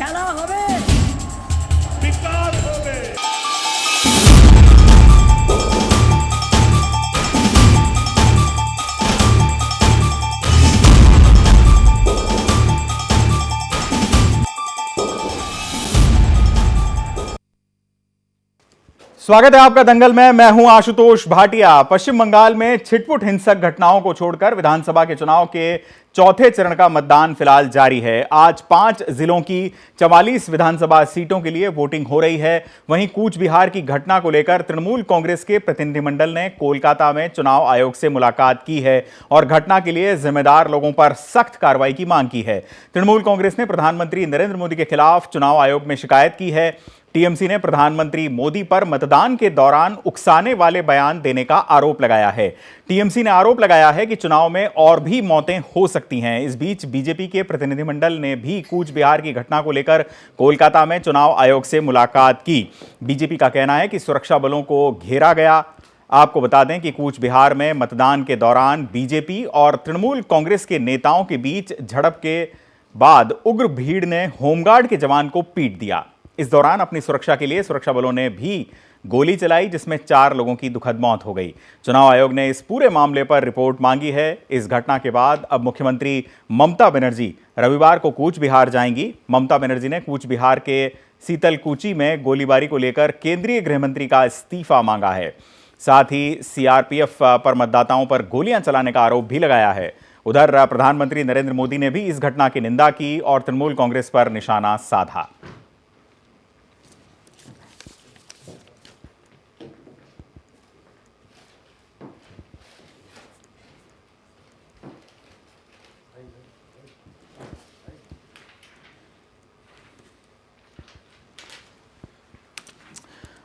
খেলা হবে, বিকাশ হবে। स्वागत है आपका दंगल में। मैं हूं आशुतोष भाटिया। पश्चिम बंगाल में छिटपुट हिंसक घटनाओं को छोड़कर विधानसभा के चुनाव के चौथे चरण का मतदान फिलहाल जारी है। आज 5 जिलों की 44 विधानसभा सीटों के लिए वोटिंग हो रही है। वहीं कूच बिहार की घटना को लेकर तृणमूल कांग्रेस के प्रतिनिधिमंडल ने कोलकाता में चुनाव आयोग से मुलाकात की है और घटना के लिए जिम्मेदार लोगों पर सख्त कार्रवाई की मांग की है। तृणमूल कांग्रेस ने प्रधानमंत्री नरेंद्र मोदी के खिलाफ चुनाव आयोग में शिकायत की है। टीएमसी ने प्रधानमंत्री मोदी पर मतदान के दौरान उकसाने वाले बयान देने का आरोप लगाया है। टीएमसी ने आरोप लगाया है कि चुनाव में और भी मौतें हो सकती हैं। इस बीच बीजेपी के प्रतिनिधिमंडल ने भी कूच बिहार की घटना को लेकर कोलकाता में चुनाव आयोग से मुलाकात की। बीजेपी का कहना है कि सुरक्षा बलों को घेरा गया। आपको बता दें कि कूच बिहार में मतदान के दौरान बीजेपी और तृणमूल कांग्रेस के नेताओं के बीच झड़प के बाद उग्र भीड़ ने होमगार्ड के जवान को पीट दिया। इस दौरान अपनी सुरक्षा के लिए सुरक्षा बलों ने भी गोली चलाई, जिसमें 4 लोगों की दुखद मौत हो गई। चुनाव आयोग ने इस पूरे मामले पर रिपोर्ट मांगी है। इस घटना के बाद अब मुख्यमंत्री ममता बनर्जी रविवार को कूच बिहार जाएंगी। ममता बनर्जी ने कूच बिहार के सीतलकुची में गोलीबारी को लेकर केंद्रीय गृह मंत्री का इस्तीफा मांगा है। साथ ही सीआरपीएफ पर मतदाताओं पर गोलियां चलाने का आरोप भी लगाया है। उधर प्रधानमंत्री नरेंद्र मोदी ने भी इस घटना की निंदा की और तृणमूल कांग्रेस पर निशाना साधा।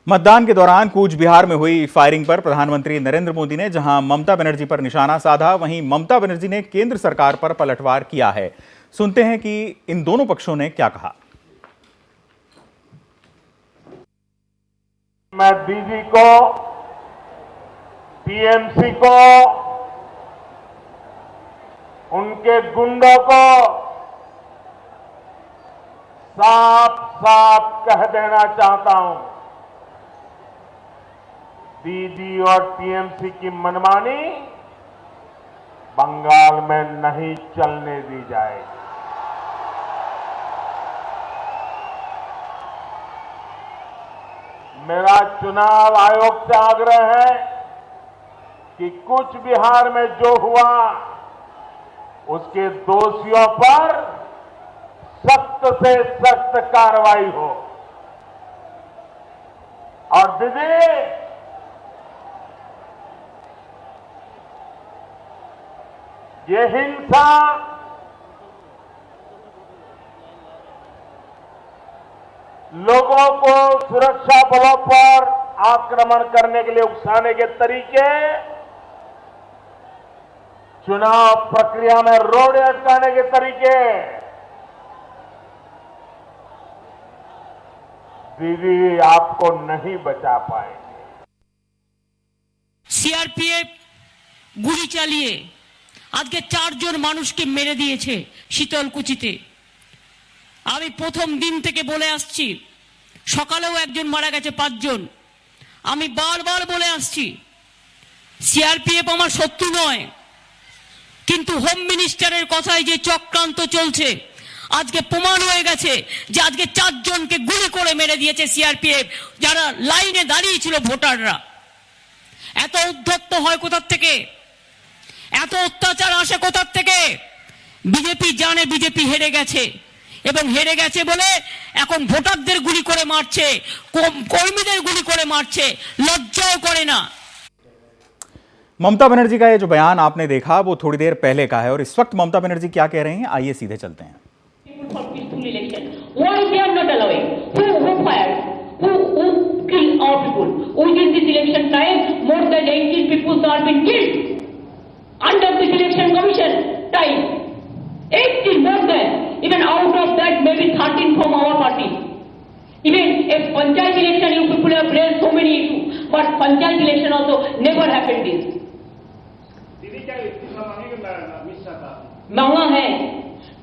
मतदान के दौरान कूच बिहार में हुई फायरिंग पर प्रधानमंत्री नरेंद्र मोदी ने जहां ममता बनर्जी पर निशाना साधा, वहीं ममता बनर्जी ने केंद्र सरकार पर पलटवार किया है। सुनते हैं कि इन दोनों पक्षों ने क्या कहा। मैं दीदी को, टीएमसी को, उनके गुंडों को साफ साफ कह देना चाहता हूं, दीदी और टीएमसी की मनमानी बंगाल में नहीं चलने दी जाएगी। मेरा चुनाव आयोग से आग्रह है कि कूच बिहार में जो हुआ उसके दोषियों पर सख्त से सख्त कार्रवाई हो। और दीदी, ये हिंसा लोगों को सुरक्षा बलों पर आक्रमण करने के लिए उकसाने के तरीके, चुनाव प्रक्रिया में रोड़े अटकाने के तरीके, दीदी आपको नहीं बचा पाएंगे। सीआरपीएफ गुলি চালিয়ে আজকে 4 জন মানুষকে মেরে দিয়েছে শীতলকুচিতে। আমি প্রথম দিন থেকে বলে আসছি, সকালেও একজন মারা গেছে, 5 জন। আমি বারবার বলে আসছি সিআরপিএফ আমার শত্রু নয়, কিন্তু হোম মিনিস্টারের কথায় যে চক্রান্ত চলছে আজকে প্রমাণ হয়ে গেছে যে আজকে 4 জনকে গুলি করে মেরে দিয়েছে সিআরপিএফ, যারা লাইনে দাঁড়িয়ে ছিল ভোটাররা। এত উদ্ধত্ত হয় কোথা থেকে, এত অত্যাচার আসে কোথা থেকে? বিজেপি জানে বিজেপি হেরে গেছে এবং হেরে গেছে বলে এখন ভোটারদের গুলি করে মারছে, কর্মীদের গুলি করে মারছে, লজ্জাও করে না। ममता बनर्जी का ये जो बयान आपने देखा वो थोड़ी देर पहले का है और इस वक्त ममता बनर्जी क्या कह रहे हैं, आइए सीधे चलते हैं। Under this election commission time, 18 more than, even out of that maybe 13 from our party. Even if panchayat election you people have raised so many issues, but panchayat election also never happened this. मांगा है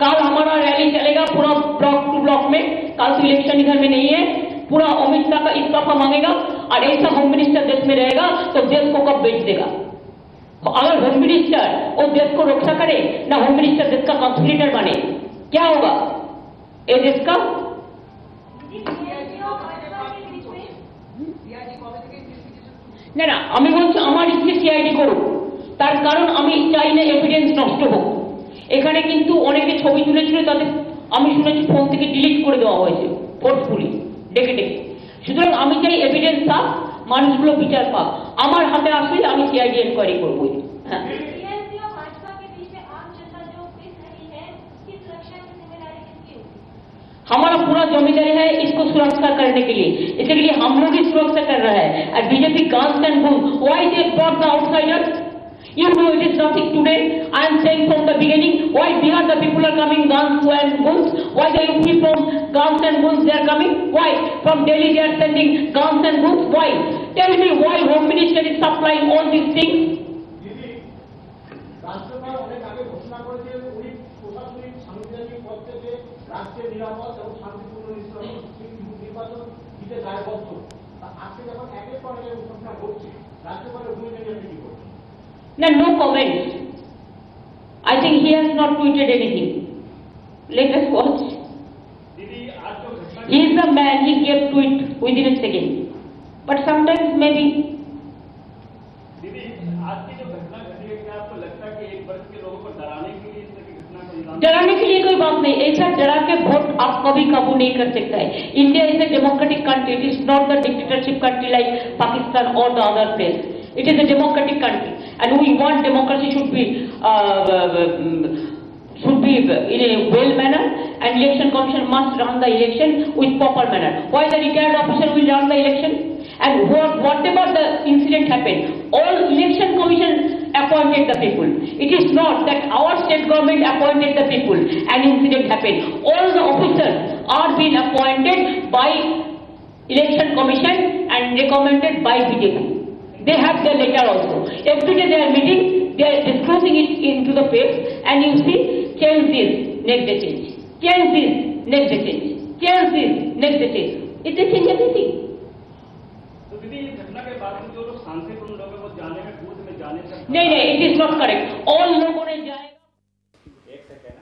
कल हमारा rally चलेगा पूरा block to block में। कल तो election इधर में नहीं है, पूरा अमित शाह का इस्तीफा मांगेगा। और ऐसा होम मिनिस्टर देश में रहेगा तो देश को कब बेच देगा? अगर होम मिनिस्टर वो देश को रक्षा करे ना होम मिनिस्टर देश का कॉन्स्पिरेटर बने, क्या होगा ये देश का? না না, আমি বলছি আমার ইচ্ছে সিআইডি করুক, তার কারণ আমি চাই না এভিডেন্স নষ্ট হোক। এখানে কিন্তু অনেকে ছবি তুলেছিল, তাদের আমি শুনেছি ফোন থেকে ডিলিট করে দেওয়া হয়েছে ফোর্সফুলি ডেকে ডেকে। সুতরাং আমি চাই এভিডেন্স থাক, মানুষগুলো বিচার পাক। আমার হাতে আসলে আমি সিআইডি এনকোয়ারি করবো। হ্যাঁ, हमारा पूरा जिम्मेदारी है इसको सुरक्षा करने के लिए, इसलिए हम लोग ही सुरक्षा कर रहे हैं। और BJP goons and bulls, why they brought the outsiders? You know it is nothing today. I am saying from the beginning, why Bihar the people are coming guns and bulls? Why the UP from guns and bulls they are coming? Why from Delhi they are sending guns and bulls? Why? Tell me why Home Minister is supplying all these things? রাষ্ট্রপতি অনেক আগে ঘোষণা করেছিলেন উনি প্রশাসনিক সাংবিধানিক পদ থেকে রাষ্ট্রের নিরাপদ এবং শান্তিপূর্ণ নির্বাচন দিতে দায়বদ্ধ। আজকে যখন একের পর এক ঘটনা ঘটছে, রাজ্যপালের ভূমিকা নিয়ে আপনি কি করছেন? No comments. I think he has not tweeted anything. Let us watch. He is the man, he gave tweet within a second. But sometimes maybe. दीदी, आज की जो घटना घटी है, क्या आपको लगता है कि एक वर्ग के लोगों को डराने के लिए इस तरह की घटना को इल्जाम? डराने के लिए कोई बात नहीं, ऐसा डरा के वोट आप कभी काबू नहीं कर सकता है। India is a democratic country, it is not the dictatorship country like Pakistan or the other place. It is a democratic country, and we want democracy should be in a well manner, and election commission must run the election with proper manner. Why the retired officer will run the election? And whatever the incident happened, all election commission appointed the people. It is not that our state government appointed the people and incident happened. All the officers are being appointed by election commission and recommended by BJP. They have their letter also. Every day they are meeting, they are disclosing it into the page, and you see, change this, next day change. Change this, next day change. Change this, next day change. It they change everything. तो दीदी, इस घटना के बाद जो लोग शांतिपूर्ण लोग हैं वो जाने में बूथ में जाने से नहीं नहीं, it is not correct. All लोगों ने जाएगा। एक सेकंड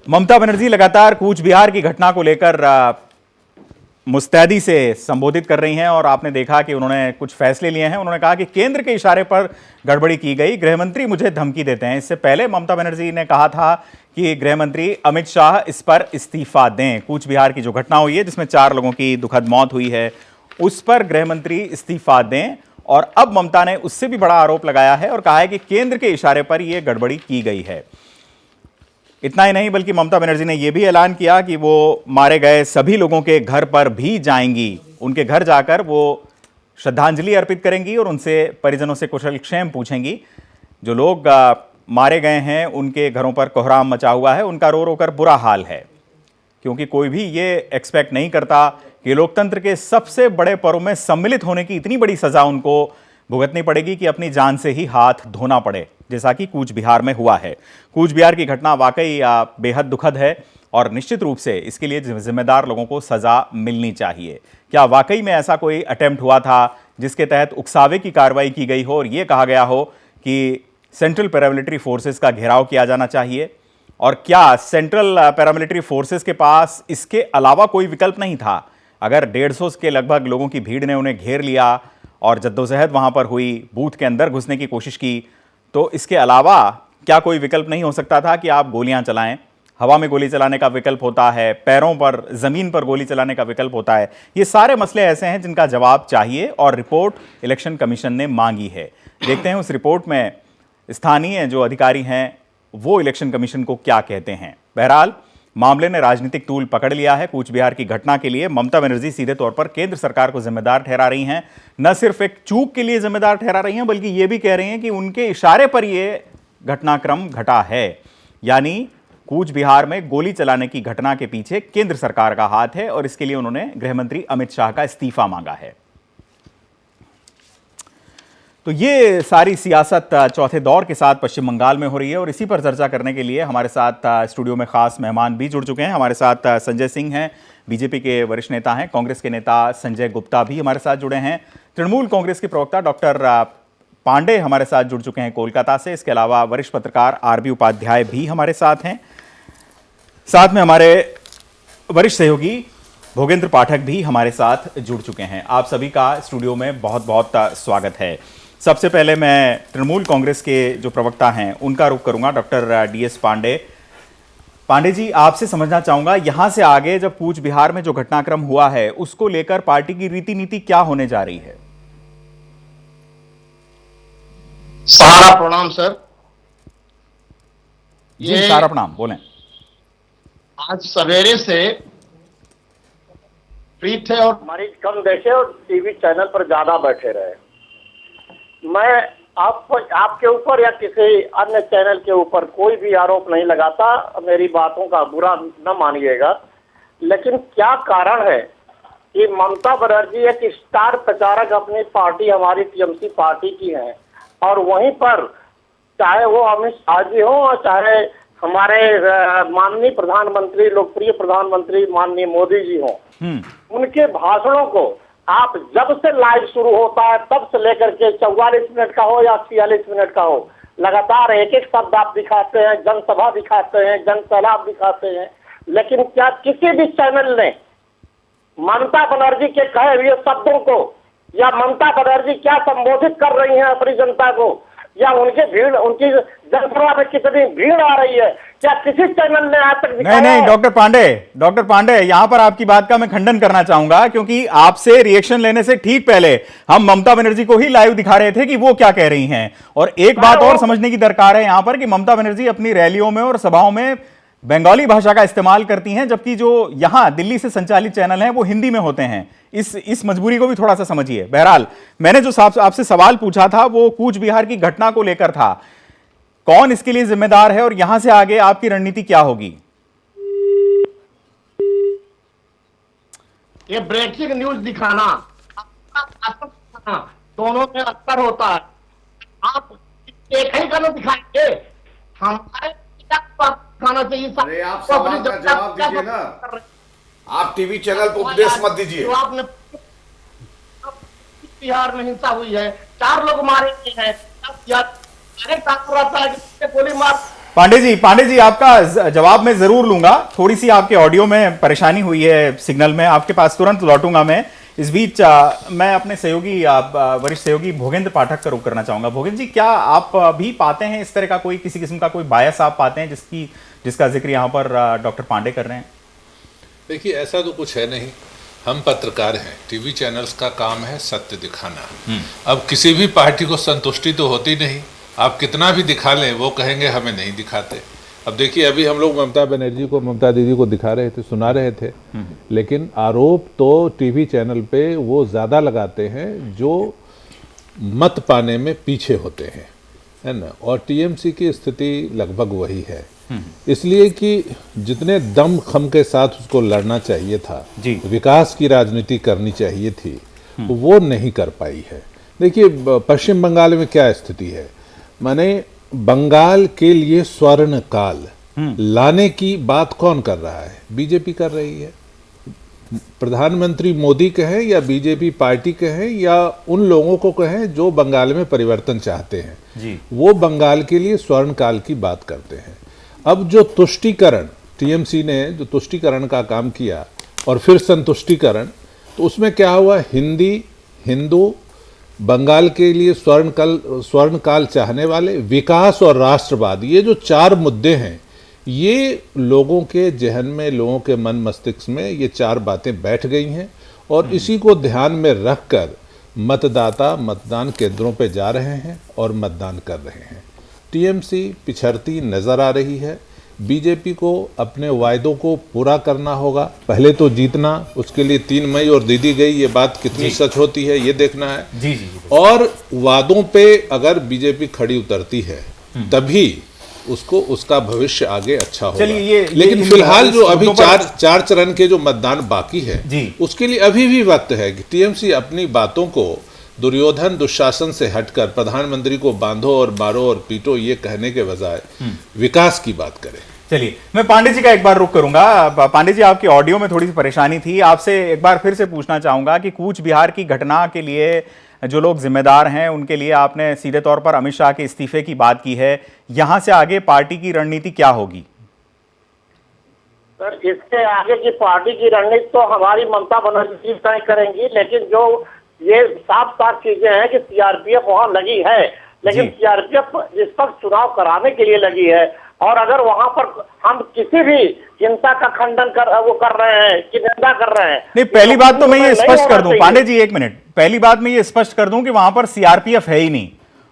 ममता बनर्जी लगातार कूच बिहार की घटना को लेकर मुस्तैदी से संबोधित कर रही हैं और आपने देखा कि उन्होंने कुछ फैसले लिए हैं। उन्होंने कहा कि केंद्र के इशारे पर गड़बड़ी की गई, गृहमंत्री मुझे धमकी देते हैं। इससे पहले ममता बनर्जी ने कहा था कि गृहमंत्री अमित शाह इस पर इस्तीफा दें। कूच बिहार की जो घटना हुई है जिसमें 4 लोगों की दुखद मौत हुई है, उस पर गृहमंत्री इस्तीफा दें। और अब ममता ने उससे भी बड़ा आरोप लगाया है और कहा है कि केंद्र के इशारे पर यह गड़बड़ी की गई है। इतना ही नहीं बल्कि ममता बनर्जी ने यह भी ऐलान किया कि वो मारे गए सभी लोगों के घर पर भी जाएंगी, उनके घर जाकर वो श्रद्धांजलि अर्पित करेंगी और उनसे परिजनों से कुशलक्षेम पूछेंगी। जो लोग मारे गए हैं उनके घरों पर कोहराम मचा हुआ है, उनका रो रो कर बुरा हाल है, क्योंकि कोई भी ये एक्सपेक्ट नहीं करता कि लोकतंत्र के सबसे बड़े पर्व में सम्मिलित होने की इतनी बड़ी सजा उनको भुगतनी पड़ेगी कि अपनी जान से ही हाथ धोना पड़े, जैसा कि कूच बिहार में हुआ है। कूच बिहार की घटना वाकई बेहद दुखद है और निश्चित रूप से इसके लिए जिम्मेदार लोगों को सजा मिलनी चाहिए। क्या वाकई में ऐसा कोई अटेम्प्ट हुआ था जिसके तहत उकसावे की कार्रवाई की गई हो और यह कहा गया हो कि सेंट्रल पैरामिलिट्री फोर्सेस का घेराव किया जाना चाहिए? और क्या सेंट्रल पैरामिलिट्री फोर्सेस के पास इसके अलावा कोई विकल्प नहीं था? अगर 150 के लगभग लोगों की भीड़ ने उन्हें घेर लिया और जद्दोजहद वहां पर हुई, बूथ के अंदर घुसने की कोशिश की, तो इसके अलावा क्या कोई विकल्प नहीं हो सकता था कि आप गोलियां चलाएं? हवा में गोली चलाने का विकल्प होता है, पैरों पर, जमीन पर गोली चलाने का विकल्प होता है। ये सारे मसले ऐसे हैं जिनका जवाब चाहिए और रिपोर्ट इलेक्शन कमीशन ने मांगी है। देखते हैं उस रिपोर्ट में स्थानीय जो अधिकारी हैं वो इलेक्शन कमीशन को क्या कहते हैं। बहरहाल मामले ने राजनीतिक तूल पकड़ लिया है। कूच बिहार की घटना के लिए ममता बनर्जी सीधे तौर पर केंद्र सरकार को जिम्मेदार ठहरा रही हैं। न सिर्फ एक चूक के लिए जिम्मेदार ठहरा रही हैं बल्कि यह भी कह रही हैं कि उनके इशारे पर यह घटनाक्रम घटा है, यानी कूच बिहार में गोली चलाने की घटना के पीछे केंद्र सरकार का हाथ है और इसके लिए उन्होंने गृहमंत्री अमित शाह का इस्तीफा मांगा है। तो ये सारी सियासत चौथे दौर के साथ पश्चिम बंगाल में हो रही है और इसी पर चर्चा करने के लिए हमारे साथ स्टूडियो में खास मेहमान भी जुड़ चुके हैं। हमारे साथ संजय सिंह हैं, बीजेपी के वरिष्ठ नेता हैं। कांग्रेस के नेता संजय गुप्ता भी हमारे साथ जुड़े हैं। तृणमूल कांग्रेस के प्रवक्ता डॉक्टर पांडे हमारे साथ जुड़ चुके हैं कोलकाता से। इसके अलावा वरिष्ठ पत्रकार आरबी उपाध्याय भी हमारे साथ हैं। साथ में हमारे वरिष्ठ सहयोगी भोगेंद्र पाठक भी हमारे साथ जुड़ चुके हैं। आप सभी का स्टूडियो में बहुत बहुत स्वागत है। सबसे पहले मैं तृणमूल कांग्रेस के जो प्रवक्ता हैं उनका रुख करूंगा, डॉक्टर डीएस पांडे। पांडे जी, आपसे समझना चाहूंगा, यहां से आगे जब कूच बिहार में जो घटनाक्रम हुआ है उसको लेकर पार्टी की रीति नीति क्या होने जा रही है? सारा प्रणाम सर। जी सारा प्रणाम, बोलें। आज सवेरे से फ्री थे और मरीज कम देखे और टीवी चैनल पर ज्यादा बैठे रहे। मैं आपके ऊपर या किसी अन्य चैनल के ऊपर कोई भी आरोप नहीं लगाता, मेरी बातों का बुरा न मानिएगा, लेकिन क्या कारण है कि ममता बनर्जी एक स्टार प्रचारक अपनी पार्टी हमारी टीएमसी पार्टी की है और वहीं पर चाहे वो अमित शाह जी हो और चाहे हमारे माननीय प्रधानमंत्री, लोकप्रिय प्रधानमंत्री माननीय मोदी जी हो, उनके भाषणों को आप जब से लाइव शुरू होता है तब से लेकर के 44 मिनट का हो या 46 मिनट का हो, लगातार एक एक शब्द आप दिखाते हैं, जनसभा दिखाते हैं, जनसैलाब दिखाते हैं, लेकिन क्या किसी भी चैनल ने ममता बनर्जी के कहे हुए शब्दों को या ममता बनर्जी क्या संबोधित कर रही हैं अपनी जनता को या उनकी जनसभा में कितनी भीड़ आ रही है, क्या किसी चैनल ने आज तक दिखाया? नहीं, डॉक्टर पांडे, यहां पर आपकी बात का मैं खंडन करना चाहूंगा, क्योंकि आपसे रिएक्शन लेने से ठीक पहले हम ममता बनर्जी को ही लाइव दिखा रहे थे कि वो क्या कह रही हैं। और एक बात और समझने की दरकार है यहां पर कि ममता बनर्जी अपनी रैलियों में और सभाओं में बंगाली भाषा का इस्तेमाल करती हैं, जबकि जो यहां दिल्ली से संचालित चैनल हैं वो हिंदी में होते हैं। इस मजबूरी को भी थोड़ा सा समझिए। बहरहाल, मैंने जो आपसे सवाल पूछा था वो कूच बिहार की घटना को लेकर था। कौन इसके लिए जिम्मेदार है और यहां से आगे आपकी रणनीति क्या होगी? ये ब्रेकिंग न्यूज दिखाना दोनों में अंतर होता है। आप एक ही का दिखाएंगे, हमारे खाना चाहिए। अरे आप सवाल का जवाब दीजिए ना, आप टीवी चैनल पर उपदेश मत दीजिए। जो आपने बिहार में हिंसा हुई है, 4 लोग मारे गए हैं, गोली मार। पांडे जी आपका जवाब मैं जरूर लूंगा। थोड़ी सी आपके ऑडियो में परेशानी हुई है, सिग्नल में, आपके पास तुरंत लौटूंगा मैं। इस बीच मैं अपने सहयोगी वरिष्ठ सहयोगी भोगेंद्र पाठक का रुख करना चाहूंगा। भोगेंद्र जी, क्या आप भी पाते हैं इस तरह का कोई किसी किस्म का कोई बायस आप पाते हैं जिसका जिक्र यहाँ पर डॉक्टर पांडे कर रहे हैं? देखिए, ऐसा तो कुछ है नहीं। हम पत्रकार हैं, टीवी चैनल्स का काम है सत्य दिखाना। अब किसी भी पार्टी को संतुष्टि तो होती नहीं, आप कितना भी दिखा लें वो कहेंगे हमें नहीं दिखाते। अब देखिए, अभी हम लोग ममता दीदी को दिखा रहे थे, सुना रहे थे, लेकिन आरोप तो टीवी चैनल पे वो ज़्यादा लगाते हैं जो मत पाने में पीछे होते हैं, है ना। और टीएमसी की स्थिति लगभग वही है, इसलिए कि जितने दम खम के साथ उसको लड़ना चाहिए था, विकास की राजनीति करनी चाहिए थी, वो नहीं कर पाई है। देखिए, पश्चिम बंगाल में क्या स्थिति है, माने बंगाल के लिए स्वर्ण काल लाने की बात कौन कर रहा है? बीजेपी कर रही है। प्रधानमंत्री मोदी कहें या बीजेपी पार्टी कहें या उन लोगों को कहें जो बंगाल में परिवर्तन चाहते हैं, वो बंगाल के लिए स्वर्ण काल की बात करते हैं। अब जो तुष्टीकरण, टीएमसी ने जो तुष्टीकरण का काम किया और फिर संतुष्टीकरण, तो उसमें क्या हुआ, हिंदू बंगाल के लिए स्वर्ण काल चाहने वाले, विकास और राष्ट्रवाद, ये जो 4 मुद्दे हैं, ये लोगों के जहन में, लोगों के मन मस्तिष्क में ये 4 बातें बैठ गई हैं और इसी को ध्यान में रखकर मतदाता मतदान केंद्रों पे जा रहे हैं और मतदान कर रहे हैं। टीएमसी पिछड़ती नजर आ रही है। बीजेपी को अपने वायदों को पूरा करना होगा, पहले तो जीतना, उसके लिए 3 मई और दीदी गई, ये बात कितनी सच होती है ये देखना है। और वादों पे अगर बीजेपी खड़ी उतरती है तभी उसको उसका भविष्य आगे अच्छा होगा। लेकिन फिलहाल जो अभी 4 चरण के जो मतदान बाकी है, उसके लिए अभी भी वक्त है कि टीएमसी अपनी बातों को दुर्योधन दुशासन से हटकर प्रधानमंत्री को बांधो और मारो और पीटो ये कहने के बजाय विकास की बात करें। चलिए, मैं पांडे जी का एक बार रुख करूंगा। पांडे जी, आपकी ऑडियो में थोड़ी सी परेशानी थी, आपसे एक बार फिर से पूछना चाहूंगा कि कूच बिहार की घटना के लिए जो लोग जिम्मेदार हैं उनके लिए आपने सीधे तौर पर अमित शाह के इस्तीफे की बात की है, यहां से आगे पार्टी की रणनीति क्या होगी? सर, इसके आगे की पार्टी की रणनीति तो हमारी ममता बनर्जी तय करेंगी, लेकिन जो ये साफ साफ चीजें हैं कि सीआरपीएफ वहां लगी है, लेकिन सीआरपीएफ निष्पक्ष चुनाव कराने के लिए लगी है। और अगर वहां पर हम किसी भी हिंसा का खंडन कर रहे हैं कि निंदा कर रहे हैं, नहीं, पहली बात तो मैं ये स्पष्ट कर दूं, पांडे जी एक मिनट, पहली बात मैं ये स्पष्ट कर दूं कि वहां पर सीआरपीएफ है ही नहीं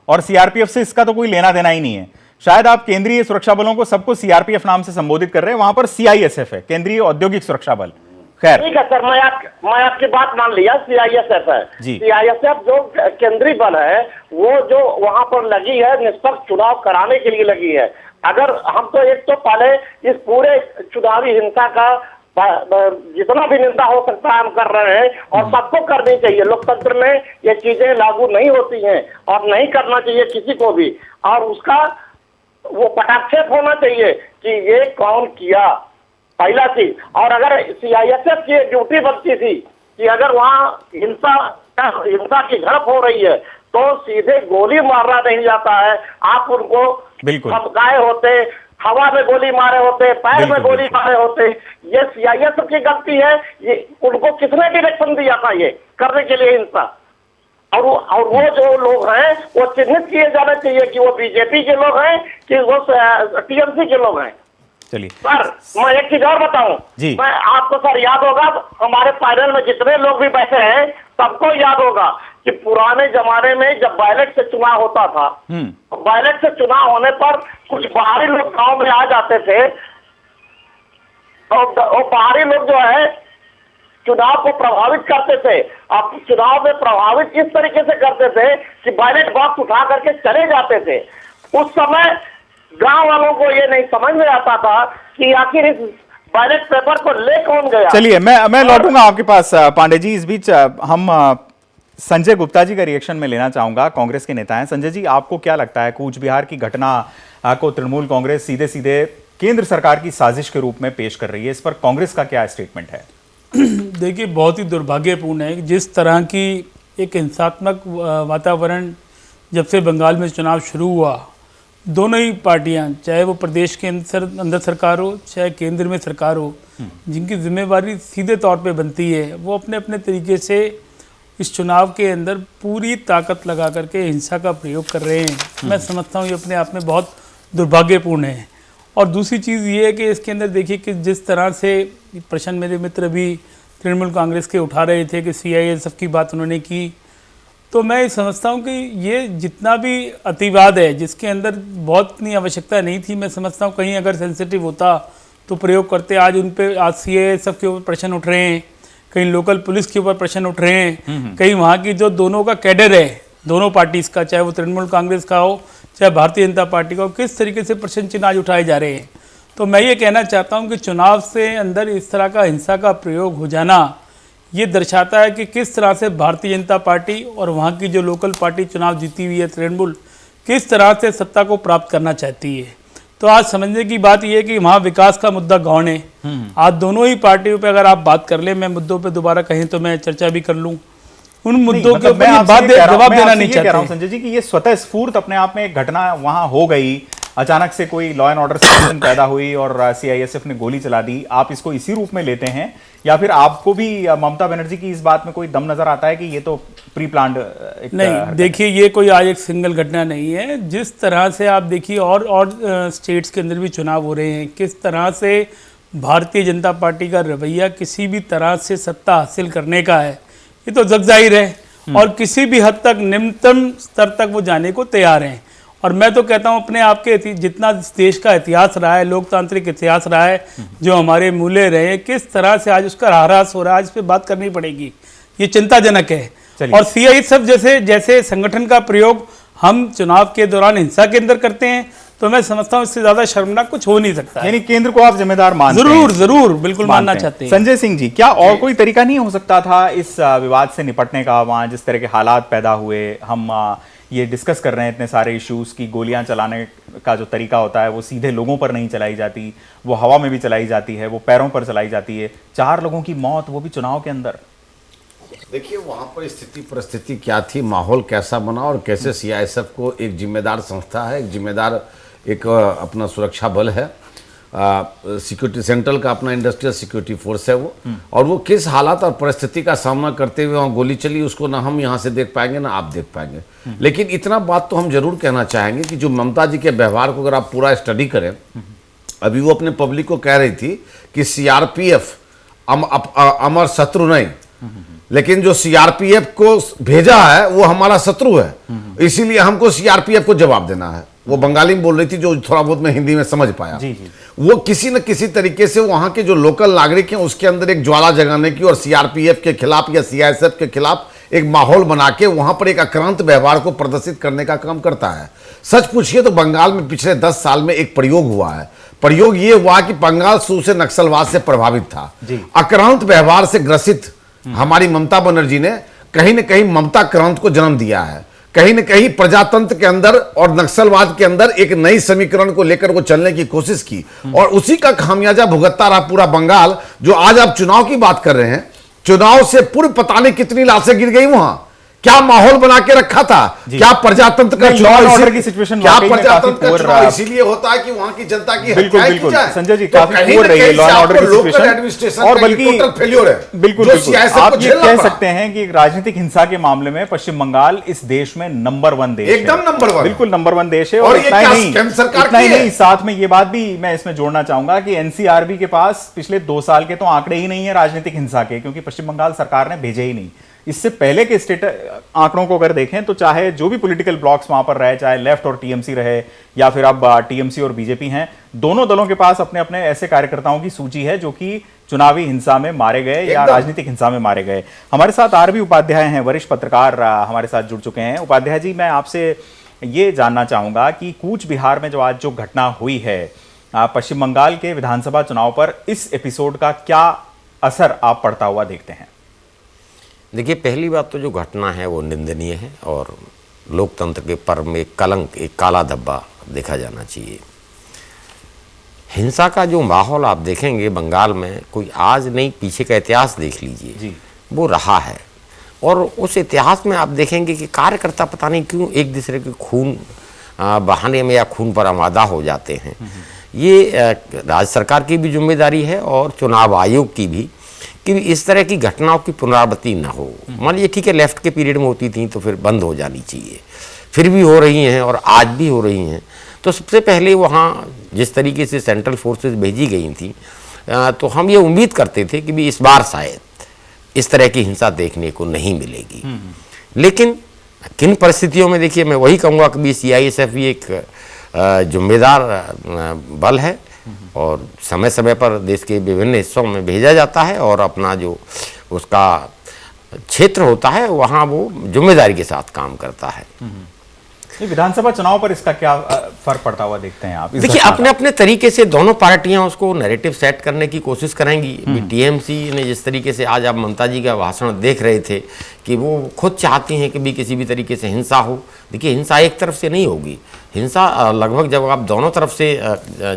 और सीआरपीएफ से इसका तो कोई लेना देना ही नहीं है। शायद आप केंद्रीय सुरक्षा बलों को सबको सीआरपीएफ नाम से संबोधित कर रहे हैं, वहां पर सीआईएसएफ है, केंद्रीय औद्योगिक सुरक्षा बल। खैर ठीक है सर, मैं आपकी बात मान लिया, सीआईएसएफ है। सीआईएसएफ जो केंद्रीय बल है वो जो वहां पर लगी है निष्पक्ष चुनाव कराने के लिए लगी है। अगर हम तो एक तो पहले इस पूरे चुनावी हिंसा का जितना भी निंदा हो सकता है हम कर रहे हैं और सबको करनी चाहिए। लोकतंत्र में ये चीजें लागू नहीं होती हैं और नहीं करना चाहिए किसी को भी, और उसका वो पटाक्षेप होना चाहिए कि ये कौन किया, पहला चीज। और अगर सीआईएसएफ की ड्यूटी बनती थी कि अगर वहाँ हिंसा की झड़प हो रही है तो सीधे गोली मारना नहीं जाता है, आप उनको धमकाए होते, हवा में गोली मारे होते, पैर में गोली मारे होते। ये सीआईएसएफ की गलती है, ये उनको किसने डायरेक्शन दिया था ये करने के लिए हिंसा? और वो जो लोग हैं वो चिन्हित किए जाने चाहिए कि वो बीजेपी के लोग हैं कि वो टीएमसी के लोग हैं। चलिए सर, मैं एक चीज और बताऊं, मैं आपको सर याद होगा, हमारे पैनल में जितने लोग भी बैठे हैं सबको याद होगा कि पुराने जमाने में जब बैलेट से चुनाव होता था, बैलेट से चुनाव होने पर कुछ बाहरी लोग गांव में आ जाते थे और वो बाहरी लोग जो है चुनाव को प्रभावित करते थे। अब चुनाव में प्रभावित इस तरीके से करते थे कि बैलेट बॉक्स उठा करके चले जाते थे। उस समय गांव वालों को ये नहीं समझ में आता था कि आखिर इस बैलेट पेपर को ले कौन गया। चलिए, मैं लौटूंगा आपके पास पांडे जी। इस बीच हम संजय गुप्ता जी का रिएक्शन में लेना चाहूंगा, कांग्रेस के नेता हैं। संजय जी, आपको क्या लगता है कूच बिहार की घटना को तृणमूल कांग्रेस सीधे सीधे केंद्र सरकार की साजिश के रूप में पेश कर रही है, इस पर कांग्रेस का क्या स्टेटमेंट है? देखिए, बहुत ही दुर्भाग्यपूर्ण है जिस तरह की एक हिंसात्मक वातावरण जब से बंगाल में चुनाव शुरू हुआ, दोनों ही पार्टियां, चाहे वो प्रदेश के अंदर सरकार हो चाहे केंद्र में सरकार हो, जिनकी जिम्मेवारी सीधे तौर पे बनती है, वो अपने अपने तरीके से इस चुनाव के अंदर पूरी ताकत लगा करके हिंसा का प्रयोग कर रहे हैं। मैं समझता हूँ ये अपने आप में बहुत दुर्भाग्यपूर्ण है। और दूसरी चीज़ ये है कि इसके अंदर देखिए कि जिस तरह से प्रश्न मेरे मित्र भी तृणमूल कांग्रेस के उठा रहे थे कि सीआईएसएफ की बात उन्होंने की, तो मैं समझता हूँ कि ये जितना भी अतिवाद है जिसके अंदर बहुत इतनी आवश्यकता नहीं थी, मैं समझता हूँ कहीं अगर सेंसिटिव होता तो प्रयोग करते। आज उन पे आज सीआईएसएफ के ऊपर प्रश्न उठ रहे हैं, कहीं लोकल पुलिस के ऊपर प्रश्न उठ रहे हैं, कहीं वहाँ की जो दोनों का कैडर है दोनों पार्टीज का, चाहे वो तृणमूल कांग्रेस का हो चाहे भारतीय जनता पार्टी का हो, किस तरीके से प्रश्न चिन्ह आज उठाए जा रहे हैं। तो मैं ये कहना चाहता हूँ कि चुनाव से अंदर इस तरह का हिंसा का प्रयोग हो जाना ये दर्शाता है कि किस तरह से भारतीय जनता पार्टी और वहाँ की जो लोकल पार्टी चुनाव जीती हुई है तृणमूल, किस तरह से सत्ता को प्राप्त करना चाहती है। तो आज समझने की बात यह है कि वहाँ विकास का मुद्दा गौण है। आज दोनों ही पार्टियों पे अगर आप बात कर ले, मैं मुद्दों पे दोबारा कहें तो मैं चर्चा भी कर लूँ, उन मुद्दों के ऊपर जवाब देना नहीं चाहता संजय जी कि ये स्वतः स्फूर्त अपने आप में एक घटना वहां हो गई, अचानक से कोई लॉ एंड ऑर्डर सिचुएशन पैदा हुई और सीआईएसएफ ने गोली चला दी, आप इसको इसी रूप में लेते हैं या फिर आपको भी ममता बनर्जी की इस बात में कोई दम नजर आता है कि ये तो प्री प्लान्ड? नहीं, देखिए ये कोई आज एक सिंगल घटना नहीं है। जिस तरह से आप देखिए और स्टेट्स के अंदर भी चुनाव हो रहे हैं, किस तरह से भारतीय जनता पार्टी का रवैया किसी भी तरह से सत्ता हासिल करने का है, ये तो जग जाहिर है और किसी भी हद तक निम्नतम स्तर तक वो जाने को तैयार हैं। और मैं तो कहता हूँ अपने आप के जितना देश का इतिहास रहा है, लोकतांत्रिक इतिहास रहा है, जो हमारे मूल्य रहे हैं, किस तरह से आज उसका ह्रास हो रहा है, आज इस पर बात करनी पड़ेगी। ये चिंताजनक है। और सीआईएसएफ जैसे संगठन का प्रयोग हम चुनाव के दौरान हिंसा के अंदर करते हैं तो मैं समझता हूँ इससे ज़्यादा शर्मनाक कुछ हो नहीं सकता है। यानी केंद्र को आप जिम्मेदार मानते हैं? जरूर जरूर, बिल्कुल मानना चाहते हैं। संजय सिंह जी, क्या और कोई तरीका नहीं हो सकता था इस विवाद से निपटने का? वहाँ जिस तरह के हालात पैदा हुए, हम ये डिस्कस कर रहे हैं इतने सारे इश्यूज की, गोलियां चलाने का जो तरीका होता है वो सीधे लोगों पर नहीं चलाई जाती, वो हवा में भी चलाई जाती है, वो पैरों पर चलाई जाती है। 4 लोगों की मौत, वो भी चुनाव के अंदर। देखिए वहां पर स्थिति परिस्थिति क्या थी, माहौल कैसा बना और कैसे सीआईएसएफ को एक जिम्मेदार संस्था है, एक जिम्मेदार एक अपना सुरक्षा बल है, सिक्योरिटी सेंट्रल का अपना इंडस्ट्रियल सिक्योरिटी फोर्स है वो, और वो किस हालात और परिस्थिति का सामना करते हुए वहाँ गोली चली, उसको ना हम यहाँ से देख पाएंगे ना आप देख पाएंगे। लेकिन इतना बात तो हम जरूर कहना चाहेंगे कि जो ममता जी के व्यवहार को अगर आप पूरा स्टडी करें, अभी वो अपने पब्लिक को कह रही थी कि सीआरपीएफ अमर शत्रु नहीं, लेकिन जो सीआरपीएफ को भेजा है वो हमारा शत्रु है, इसीलिए हमको सीआरपीएफ को जवाब देना है। वो बंगाली में बोल रही थी, जो थोड़ा बहुत मैं हिंदी में समझ पाया। जी जी। वो किसी न किसी तरीके से वहां के जो लोकल नागरिक हैं उसके अंदर एक ज्वाला जगाने की और सीआरपीएफ के खिलाफ या सीआईएसएफ के खिलाफ एक माहौल बना के वहां पर एक आक्रांत व्यवहार को प्रदर्शित करने का काम करता है। सच पूछिए तो बंगाल में पिछले 10 साल में एक प्रयोग हुआ है। प्रयोग ये हुआ कि बंगाल शुरू से नक्सलवाद से प्रभावित था, आक्रांत व्यवहार से ग्रसित हमारी ममता बनर्जी ने कहीं न कहीं ममता क्रांत को जन्म दिया है। कहीं न कहीं प्रजातंत्र के अंदर और नक्सलवाद के अंदर एक नई समीकरण को लेकर वो चलने की कोशिश की, और उसी का खामियाजा भुगतता रहा पूरा बंगाल। जो आज आप चुनाव की बात कर रहे हैं, चुनाव से पूर्व पता नहीं कितनी लाशें गिर गई वहां, क्या माहौल बना के रखा था, क्या प्रजातंत्र का चुनाव की सिचुएशन, क्या प्रजातंत्र का चुनाव इसीलिए होता है कि वहां की जनता की बिल्कुल बिल्कुल संजय जी काफी हो रही है लॉ एंड ऑर्डर की सिचुएशन, और बल्कि फेल्योर है। बिल्कुल आप ये कह सकते हैं कि राजनीतिक हिंसा के मामले में पश्चिम बंगाल इस देश में नंबर 1 देश है, एकदम नंबर 1, बिल्कुल नंबर 1 देश है। और इतना ही नहीं, साथ में ये बात भी मैं इसमें जोड़ना चाहूंगा कि एनसीआरबी के पास पिछले 2 साल के तो आंकड़े ही नहीं है राजनीतिक हिंसा के, क्योंकि पश्चिम बंगाल सरकार ने भेजे ही नहीं। इससे पहले के स्टेट आंकड़ों को अगर देखें तो चाहे जो भी पॉलिटिकल ब्लॉक्स वहां पर रहे, चाहे लेफ्ट और टीएमसी रहे या फिर अब टीएमसी और बीजेपी हैं, दोनों दलों के पास अपने अपने ऐसे कार्यकर्ताओं की सूची है जो कि चुनावी हिंसा में मारे गए या राजनीतिक हिंसा में मारे गए। हमारे साथ आरबी उपाध्याय हैं, वरिष्ठ पत्रकार हमारे साथ जुड़ चुके हैं। उपाध्याय जी, मैं आपसे ये जानना चाहूंगा कि कूच बिहार में जो आज जो घटना हुई है, पश्चिम बंगाल के विधानसभा चुनाव पर इस एपिसोड का क्या असर आप पड़ता हुआ देखते हैं? देखिए, पहली बात तो जो घटना है वो निंदनीय है और लोकतंत्र के पर्व में कलंक, एक काला धब्बा देखा जाना चाहिए। हिंसा का जो माहौल आप देखेंगे बंगाल में, कोई आज नहीं, पीछे का इतिहास देख लीजिए, वो रहा है। और उस इतिहास में आप देखेंगे कि कार्यकर्ता पता नहीं क्यों एक दूसरे के खून बहाने में या खून पर आमादा हो जाते हैं। ये राज्य सरकार की भी जिम्मेदारी है और चुनाव आयोग की भी, कि इस तरह की घटनाओं की पुनरावृत्ति ना हो। मान लीजिए ठीक है, लेफ्ट के पीरियड में होती थी तो फिर बंद हो जानी चाहिए, फिर भी हो रही हैं और आज भी हो रही हैं। तो सबसे पहले वहाँ जिस तरीके से सेंट्रल फोर्सेस भेजी गई थी, तो हम ये उम्मीद करते थे कि भी इस बार शायद इस तरह की हिंसा देखने को नहीं मिलेगी। लेकिन किन परिस्थितियों में, देखिए मैं वही कहूँगा कि सीआईएसएफ भी एक जिम्मेदार बल है और समय समय पर देश के विभिन्न हिस्सों में भेजा जाता है और अपना जो उसका क्षेत्र होता है वहाँ वो जिम्मेदारी के साथ काम करता है। विधानसभा चुनाव पर इसका क्या फर्क पड़ता हुआ देखते हैं आप? देखिए, अपने अपने तरीके से दोनों पार्टियां उसको नैरेटिव सेट करने की कोशिश करेंगी। टीएमसी ने जिस तरीके से आज आप ममता जी का भाषण देख रहे थे कि वो खुद चाहती हैं कि भी किसी भी तरीके से हिंसा हो। देखिए, हिंसा एक तरफ से नहीं होगी, हिंसा लगभग जब आप दोनों तरफ से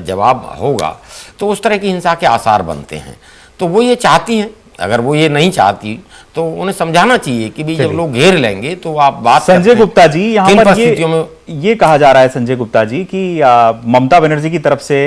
जवाब होगा तो उस तरह की हिंसा के आसार बनते हैं। तो वो ये चाहती हैं, अगर वो ये नहीं चाहती तो उन्हें समझाना चाहिए कि भी जब लोग घेर लेंगे तो आप बात। संजय गुप्ता जी, यहाँ पर ये कहा जा रहा है संजय गुप्ता जी कि ममता बनर्जी की तरफ से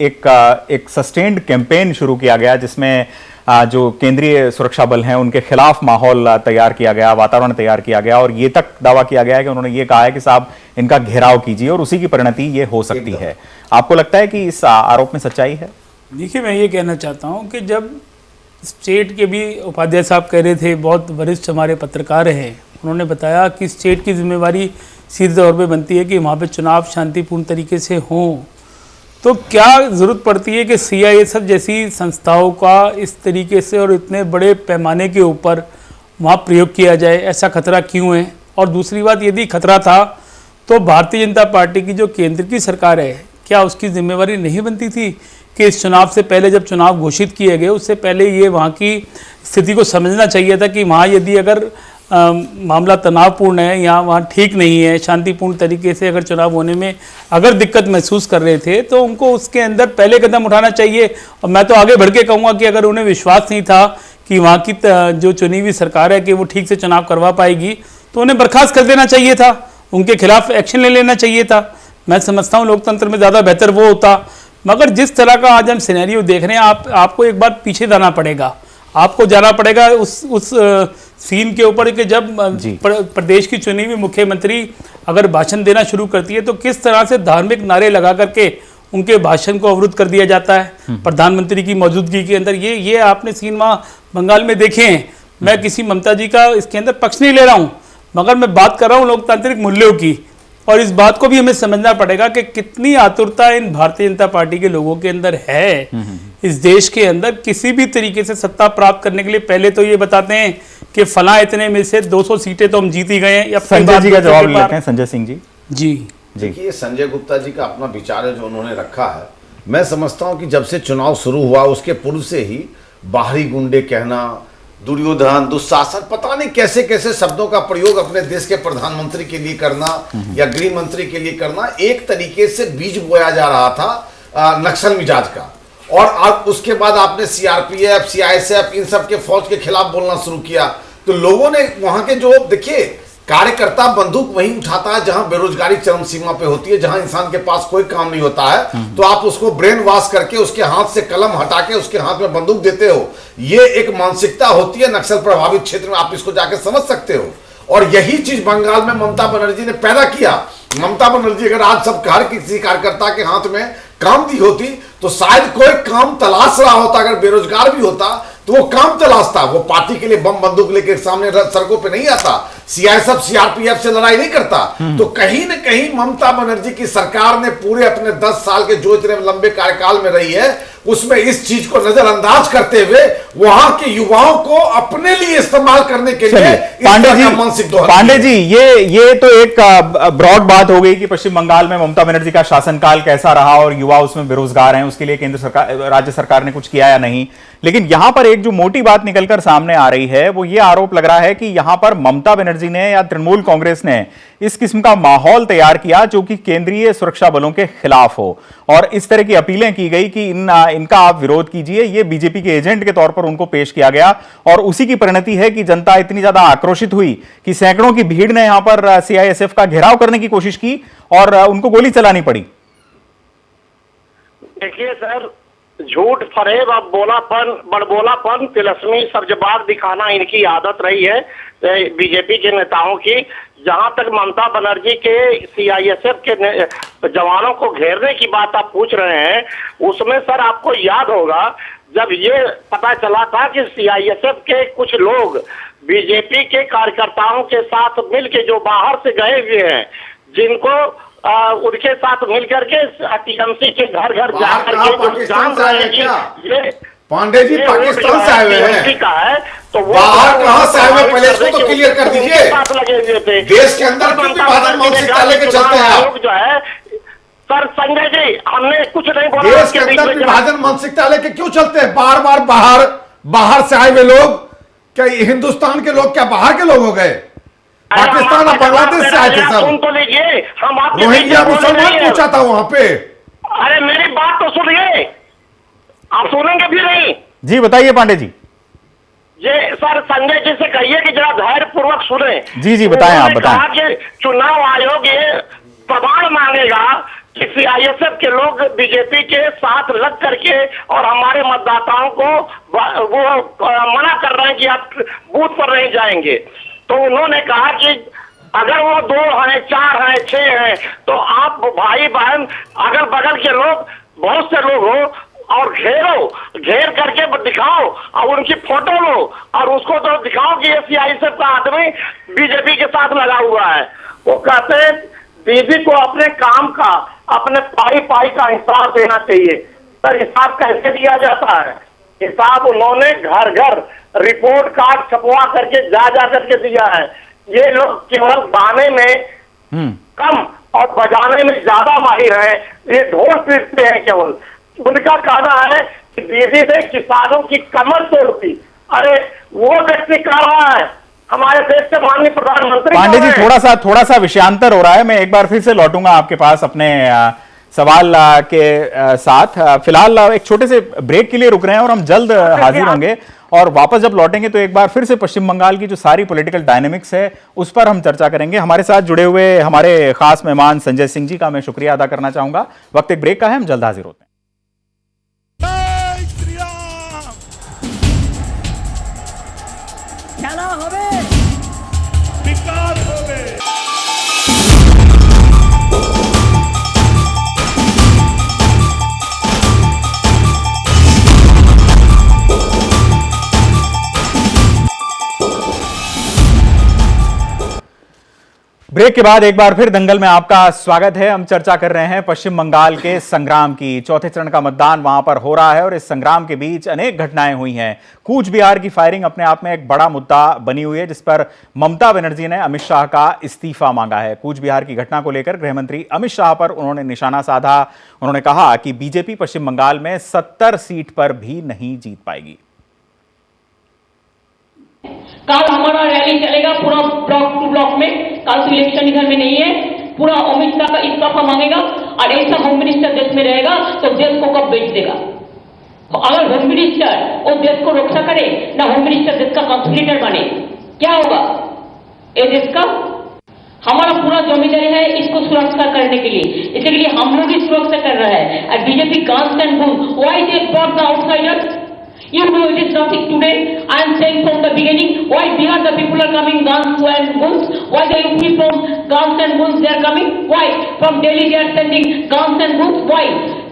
एक सस्टेन्ड कैंपेन शुरू किया गया जिसमें जो केंद्रीय सुरक्षा बल हैं उनके खिलाफ माहौल तैयार किया गया, वातावरण तैयार किया गया, और ये तक दावा किया गया है कि उन्होंने ये कहा है कि साहब इनका घेराव कीजिए और उसी की परिणति ये हो सकती है। आपको लगता है कि इस आरोप में सच्चाई है? देखिए, मैं ये कहना चाहता हूँ कि जब स्टेट के भी उपाध्याय साहब कह रहे थे, बहुत वरिष्ठ हमारे पत्रकार हैं, उन्होंने बताया कि स्टेट की जिम्मेवारी सीधे तौर पे बनती है कि वहाँ पे चुनाव शांतिपूर्ण तरीके से हों। तो क्या ज़रूरत पड़ती है कि सीआईएसएफ जैसी संस्थाओं का इस तरीके से और इतने बड़े पैमाने के ऊपर वहाँ प्रयोग किया जाए? ऐसा खतरा क्यों है? और दूसरी बात, यदि खतरा था तो भारतीय जनता पार्टी की जो केंद्र की सरकार है, क्या उसकी जिम्मेवारी नहीं बनती थी कि इस चुनाव से पहले, जब चुनाव घोषित किए गए उससे पहले ये वहाँ की स्थिति को समझना चाहिए था कि वहाँ यदि अगर मामला तनावपूर्ण है या वहाँ ठीक नहीं है, शांतिपूर्ण तरीके से अगर चुनाव होने में अगर दिक्कत महसूस कर रहे थे तो उनको उसके अंदर पहले कदम उठाना चाहिए। और मैं तो आगे बढ़ के कहूँगा कि अगर उन्हें विश्वास नहीं था कि वहाँ की जो चुनी हुई सरकार है कि वो ठीक से चुनाव करवा पाएगी, तो उन्हें बर्खास्त कर देना चाहिए था, उनके खिलाफ एक्शन ले लेना चाहिए था। मैं समझता हूँ लोकतंत्र में ज़्यादा बेहतर वो होता। मगर जिस तरह का आज हम सिनेरियो देख रहे हैं, आपको एक बार पीछे जाना पड़ेगा, आपको जाना पड़ेगा उस सीन के ऊपर कि जब प्रदेश की चुनी हुई मुख्यमंत्री अगर भाषण देना शुरू करती है तो किस तरह से धार्मिक नारे लगा करके उनके भाषण को अवरुद्ध कर दिया जाता है प्रधानमंत्री की मौजूदगी के अंदर। ये आपने सीन वहाँ बंगाल में देखे हैं। मैं किसी ममता जी का इसके अंदर पक्ष नहीं ले रहा हूँ, मगर मैं बात कर रहा हूँ लोकतांत्रिक मूल्यों की। और इस बात को भी हमें समझना पड़ेगा कि कितनी आतुरता इन भारतीय जनता पार्टी के लोगों के अंदर है इस देश के अंदर किसी भी तरीके से सत्ता प्राप्त करने के लिए। पहले तो ये बताते हैं कि फला इतने में से 200 सीटें तो हम जीत ही गए हैं। संजय जी का जवाब लेते हैं। संजय सिंह जी। जी देखिए, संजय गुप्ता जी का अपना विचार है जो उन्होंने रखा है। मैं समझता हूं कि जब से चुनाव शुरू हुआ उसके पूर्व से ही बाहरी गुंडे कहना, दुर्योधन, दुशासन, पता नहीं कैसे कैसे शब्दों का प्रयोग अपने देश के प्रधानमंत्री के लिए करना या गृह मंत्री के लिए करना, एक तरीके से बीज बोया जा रहा था नक्सल मिजाज का। और अब उसके बाद आपने सीआरपीएफ, सीआईएसएफ, इन सब के फौज के खिलाफ बोलना शुरू किया, तो लोगों ने वहां के जो देखिए कार्यकर्ता बंदूक वहीं उठाता है जहां बेरोजगारी चरम सीमा पे होती है, जहां इंसान के पास कोई काम नहीं होता है, तो आप उसको ब्रेन वॉश करके उसके हाथ से कलम हटा के उसके हाथ में बंदूक देते हो। ये एक मानसिकता होती है नक्सल प्रभावित क्षेत्र में, आप इसको जाके समझ सकते हो। और यही चीज बंगाल में ममता बनर्जी ने पैदा किया। ममता बनर्जी अगर आज सब हर किसी कार्यकर्ता के हाथ में काम दी होती तो शायद कोई काम तलाश रहा होता, अगर बेरोजगार भी होता तो वो काम तलाशता। वो पार्टी के लिए बम बंदूक लेके सामने सड़कों पे नहीं आता, सीआईएसएफ सीआरपीएफ से लड़ाई नहीं करता। तो कहीं न कहीं ममता बनर्जी की सरकार ने पूरे अपने 10 साल के जो इतने लंबे कार्यकाल में रही है उसमें इस चीज को नजरअंदाज करते हुए वहां के युवाओं को अपने लिए इस्तेमाल करने के लिए पांडे जी ये तो एक ब्रॉड बात हो गई कि पश्चिम बंगाल में ममता बनर्जी का शासनकाल कैसा रहा और युवा उसमें बेरोजगार हैं, उसके लिए केंद्र सरकार, राज्य सरकार ने कुछ किया या नहीं। लेकिन यहां पर एक जो मोटी बात निकलकर सामने आ रही है वो ये आरोप लग रहा है कि यहां पर ममता बनर्जी ने या तृणमूल कांग्रेस ने इस किस्म का माहौल तैयार किया जो कि केंद्रीय सुरक्षा बलों के खिलाफ हो, और इस तरह की अपीलें की गई कि इनका आप विरोध कीजिए। ये बीजेपी के एजेंट के तौर पर उनको पेश किया गया और उसी की परिणति है कि जनता इतनी ज्यादा आक्रोशित हुई कि सैकड़ों की भीड़ ने यहां पर सीआईएसएफ का घेराव करने की कोशिश की और उनको गोली चलानी पड़ी। देखिए सर, झूठ, फरेब, अब बोलापन, बड़बोलापन, तिलस्मी, सब्जबाग दिखाना इनकी आदत रही है बीजेपी के नेताओं की। जहां तक ममता बनर्जी के सीआईएसएफ के जवानों को घेरने की बात आप पूछ रहे हैं, उसमें सर आपको याद होगा जब ये पता चला था कि सीआईएसएफ के कुछ लोग बीजेपी के कार्यकर्ताओं के साथ मिलके जो बाहर से गए हुए हैं, जिनको उनके साथ मिलकर के टीएमसी के घर घर जाकर के जान रहे हैं कि ये पांडे जी पाकिस्तान से आए हुए हैं का है, तो वो बाहर कहां से आए हुए पहले इसको तो क्लियर कर दीजिए। साथ लगे हुए थे देश के अंदर क्यों विभाजन मानसिकता लेके चलते हैं आप? जो है सर संजय जी, हमने कुछ नहीं बोला। देश के अंदर विभाजन मानसिकता लेके क्यों चलते हैं? बार बार बाहर से आए हुए लोग, क्या हिंदुस्तान के लोग क्या बाहर के लोग हो गए? पाकिस्तान और बांग्लादेश से आए थे सब। सुन तो लीजिए, हम आपके रोहिंग्या मुसलमान पूछा था वहां पे। अरे मेरी बात तो सुनिए, आप सुनेंगे भी नहीं। जी बताइए पांडे जी। ये सर संजय जी से कहिए कि जरा धैर्य पूर्वक सुने। जी बताएं, आप बताएं। कहा कि चुनाव आयोग ये प्रमाण मांगेगा कि सीआईएसएफ के लोग बीजेपी के साथ लग करके और हमारे मतदाताओं को वो मना कर रहे हैं कि आप बूथ पर नहीं जाएंगे। तो उन्होंने कहा कि अगर वो 2 हैं, 4 हैं, 6 हैं, तो आप भाई बहन अगल बगल के लोग, बहुत से लोग हो और घेर करके दिखाओ और उनकी फोटो लो और उसको तो दिखाओ कि ये सीआईएसएफ का आदमी बीजेपी के साथ लगा हुआ है। वो कहते हैं दीदी को अपने काम का, अपने पाई का हिसाब देना चाहिए। सर हिसाब कैसे दिया जाता है? हिसाब उन्होंने घर घर रिपोर्ट कार्ड छपवा करके जा करके दिया है। ये लोग केवल गाने में कम और बजाने में ज्यादा माहिर है। ये ढोल पीटते हैं केवल। उनका कहना है कि दीदी ने किसानों की कमर तोड़ दी। अरे वो व्यक्ति कह रहा है, हमारे देश के माननीय प्रधानमंत्री पांडे जी थोड़ा सा विषयांतर हो रहा है। मैं एक बार फिर से लौटूंगा आपके पास अपने सवाल के साथ। फिलहाल एक छोटे से ब्रेक के लिए रुक रहे हैं और हम जल्द हाजिर होंगे और वापस जब लौटेंगे तो एक बार फिर से पश्चिम बंगाल की जो सारी पॉलिटिकल डायनेमिक्स है उस पर हम चर्चा करेंगे। हमारे साथ जुड़े हुए हमारे खास मेहमान संजय सिंह जी का मैं शुक्रिया अदा करना चाहूंगा। वक्त एक ब्रेक का है, हम जल्द हाजिर होते हैं। ब्रेक के बाद एक बार फिर दंगल में आपका स्वागत है। हम चर्चा कर रहे हैं पश्चिम बंगाल के संग्राम की। चौथे चरण का मतदान वहां पर हो रहा है और इस संग्राम के बीच अनेक घटनाएं हुई हैं। कूच बिहार की फायरिंग अपने आप में एक बड़ा मुद्दा बनी हुई है, जिस पर ममता बनर्जी ने अमित शाह का इस्तीफा मांगा है। कूच बिहार की घटना को लेकर गृह मंत्री अमित शाह पर उन्होंने निशाना साधा। उन्होंने कहा कि बीजेपी पश्चिम बंगाल में 70 सीट पर भी नहीं जीत पाएगी। कल हमारा रैली चलेगा पूरा ब्लॉक टू ब्लॉक में। कल तो इलेक्शन इधर में नहीं है। पूरा अमित शाह का इस्तीफा मांगेगा और ऐसा होम मिनिस्टर देश में रहेगा तो देश को कब बेच देगा। अगर होम मिनिस्टर वो देश को रक्षा करे ना होम मिनिस्टर देश का कॉन्फ्लिक्टर बने, क्या होगा ये देश का? हमारा पूरा जिम्मेदारी है इसको सुरक्षा करने के लिए, इसके लिए हम लोग ही सुरक्षा कर रहे हैं। और BJP goons and guns, why they brought the outsiders? You know it is nothing today. I am saying from the beginning, why Bihar the people are coming guns and guns? Why the UP from guns and guns they are coming? Why from Delhi they are sending guns and guns? Why?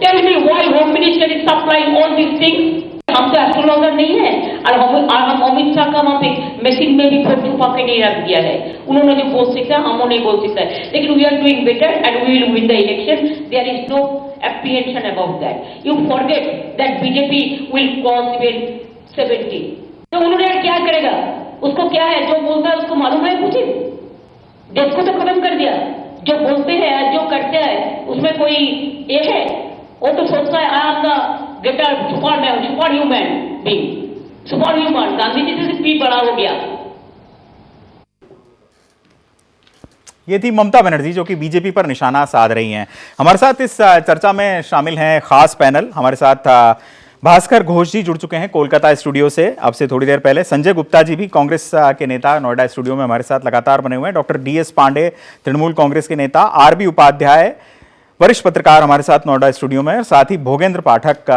Tell me why Home Minister is supplying all these things? हम तो astrologer नहीं है और हम अमित शाह का वहाँ पे machine में भी फोटो छुपा के नहीं रख दिया है। उन्होंने जो बोल सकता है हम नहीं बोल सकता है, लेकिन we are doing better and we will win the election. There is no apprehension about that. You forget that BJP will cross even 70. तो उन्होंने क्या करेगा? उसको क्या है जो बोलता है उसको मालूम है कुछ? देश को तो खत्म कर दिया। जो बोलते हैं जो करते हैं उसमें कोई ये है? वो तो सोचता है I am the greater super human being, super human. Gandhi ji से भी बड़ा हो गया। ये थी ममता बनर्जी जो कि बीजेपी पर निशाना साध रही हैं। हमारे साथ इस चर्चा में शामिल हैं खास पैनल। हमारे साथ भास्कर घोष जी जुड़ चुके हैं कोलकाता स्टूडियो से अब से थोड़ी देर पहले। संजय गुप्ता जी भी कांग्रेस के नेता नोएडा स्टूडियो में हमारे साथ लगातार बने हुए हैं। डॉक्टर DS पांडे तृणमूल कांग्रेस के नेता, RB उपाध्याय वरिष्ठ पत्रकार हमारे साथ नोएडा स्टूडियो में, और साथ ही भोगेंद्र पाठक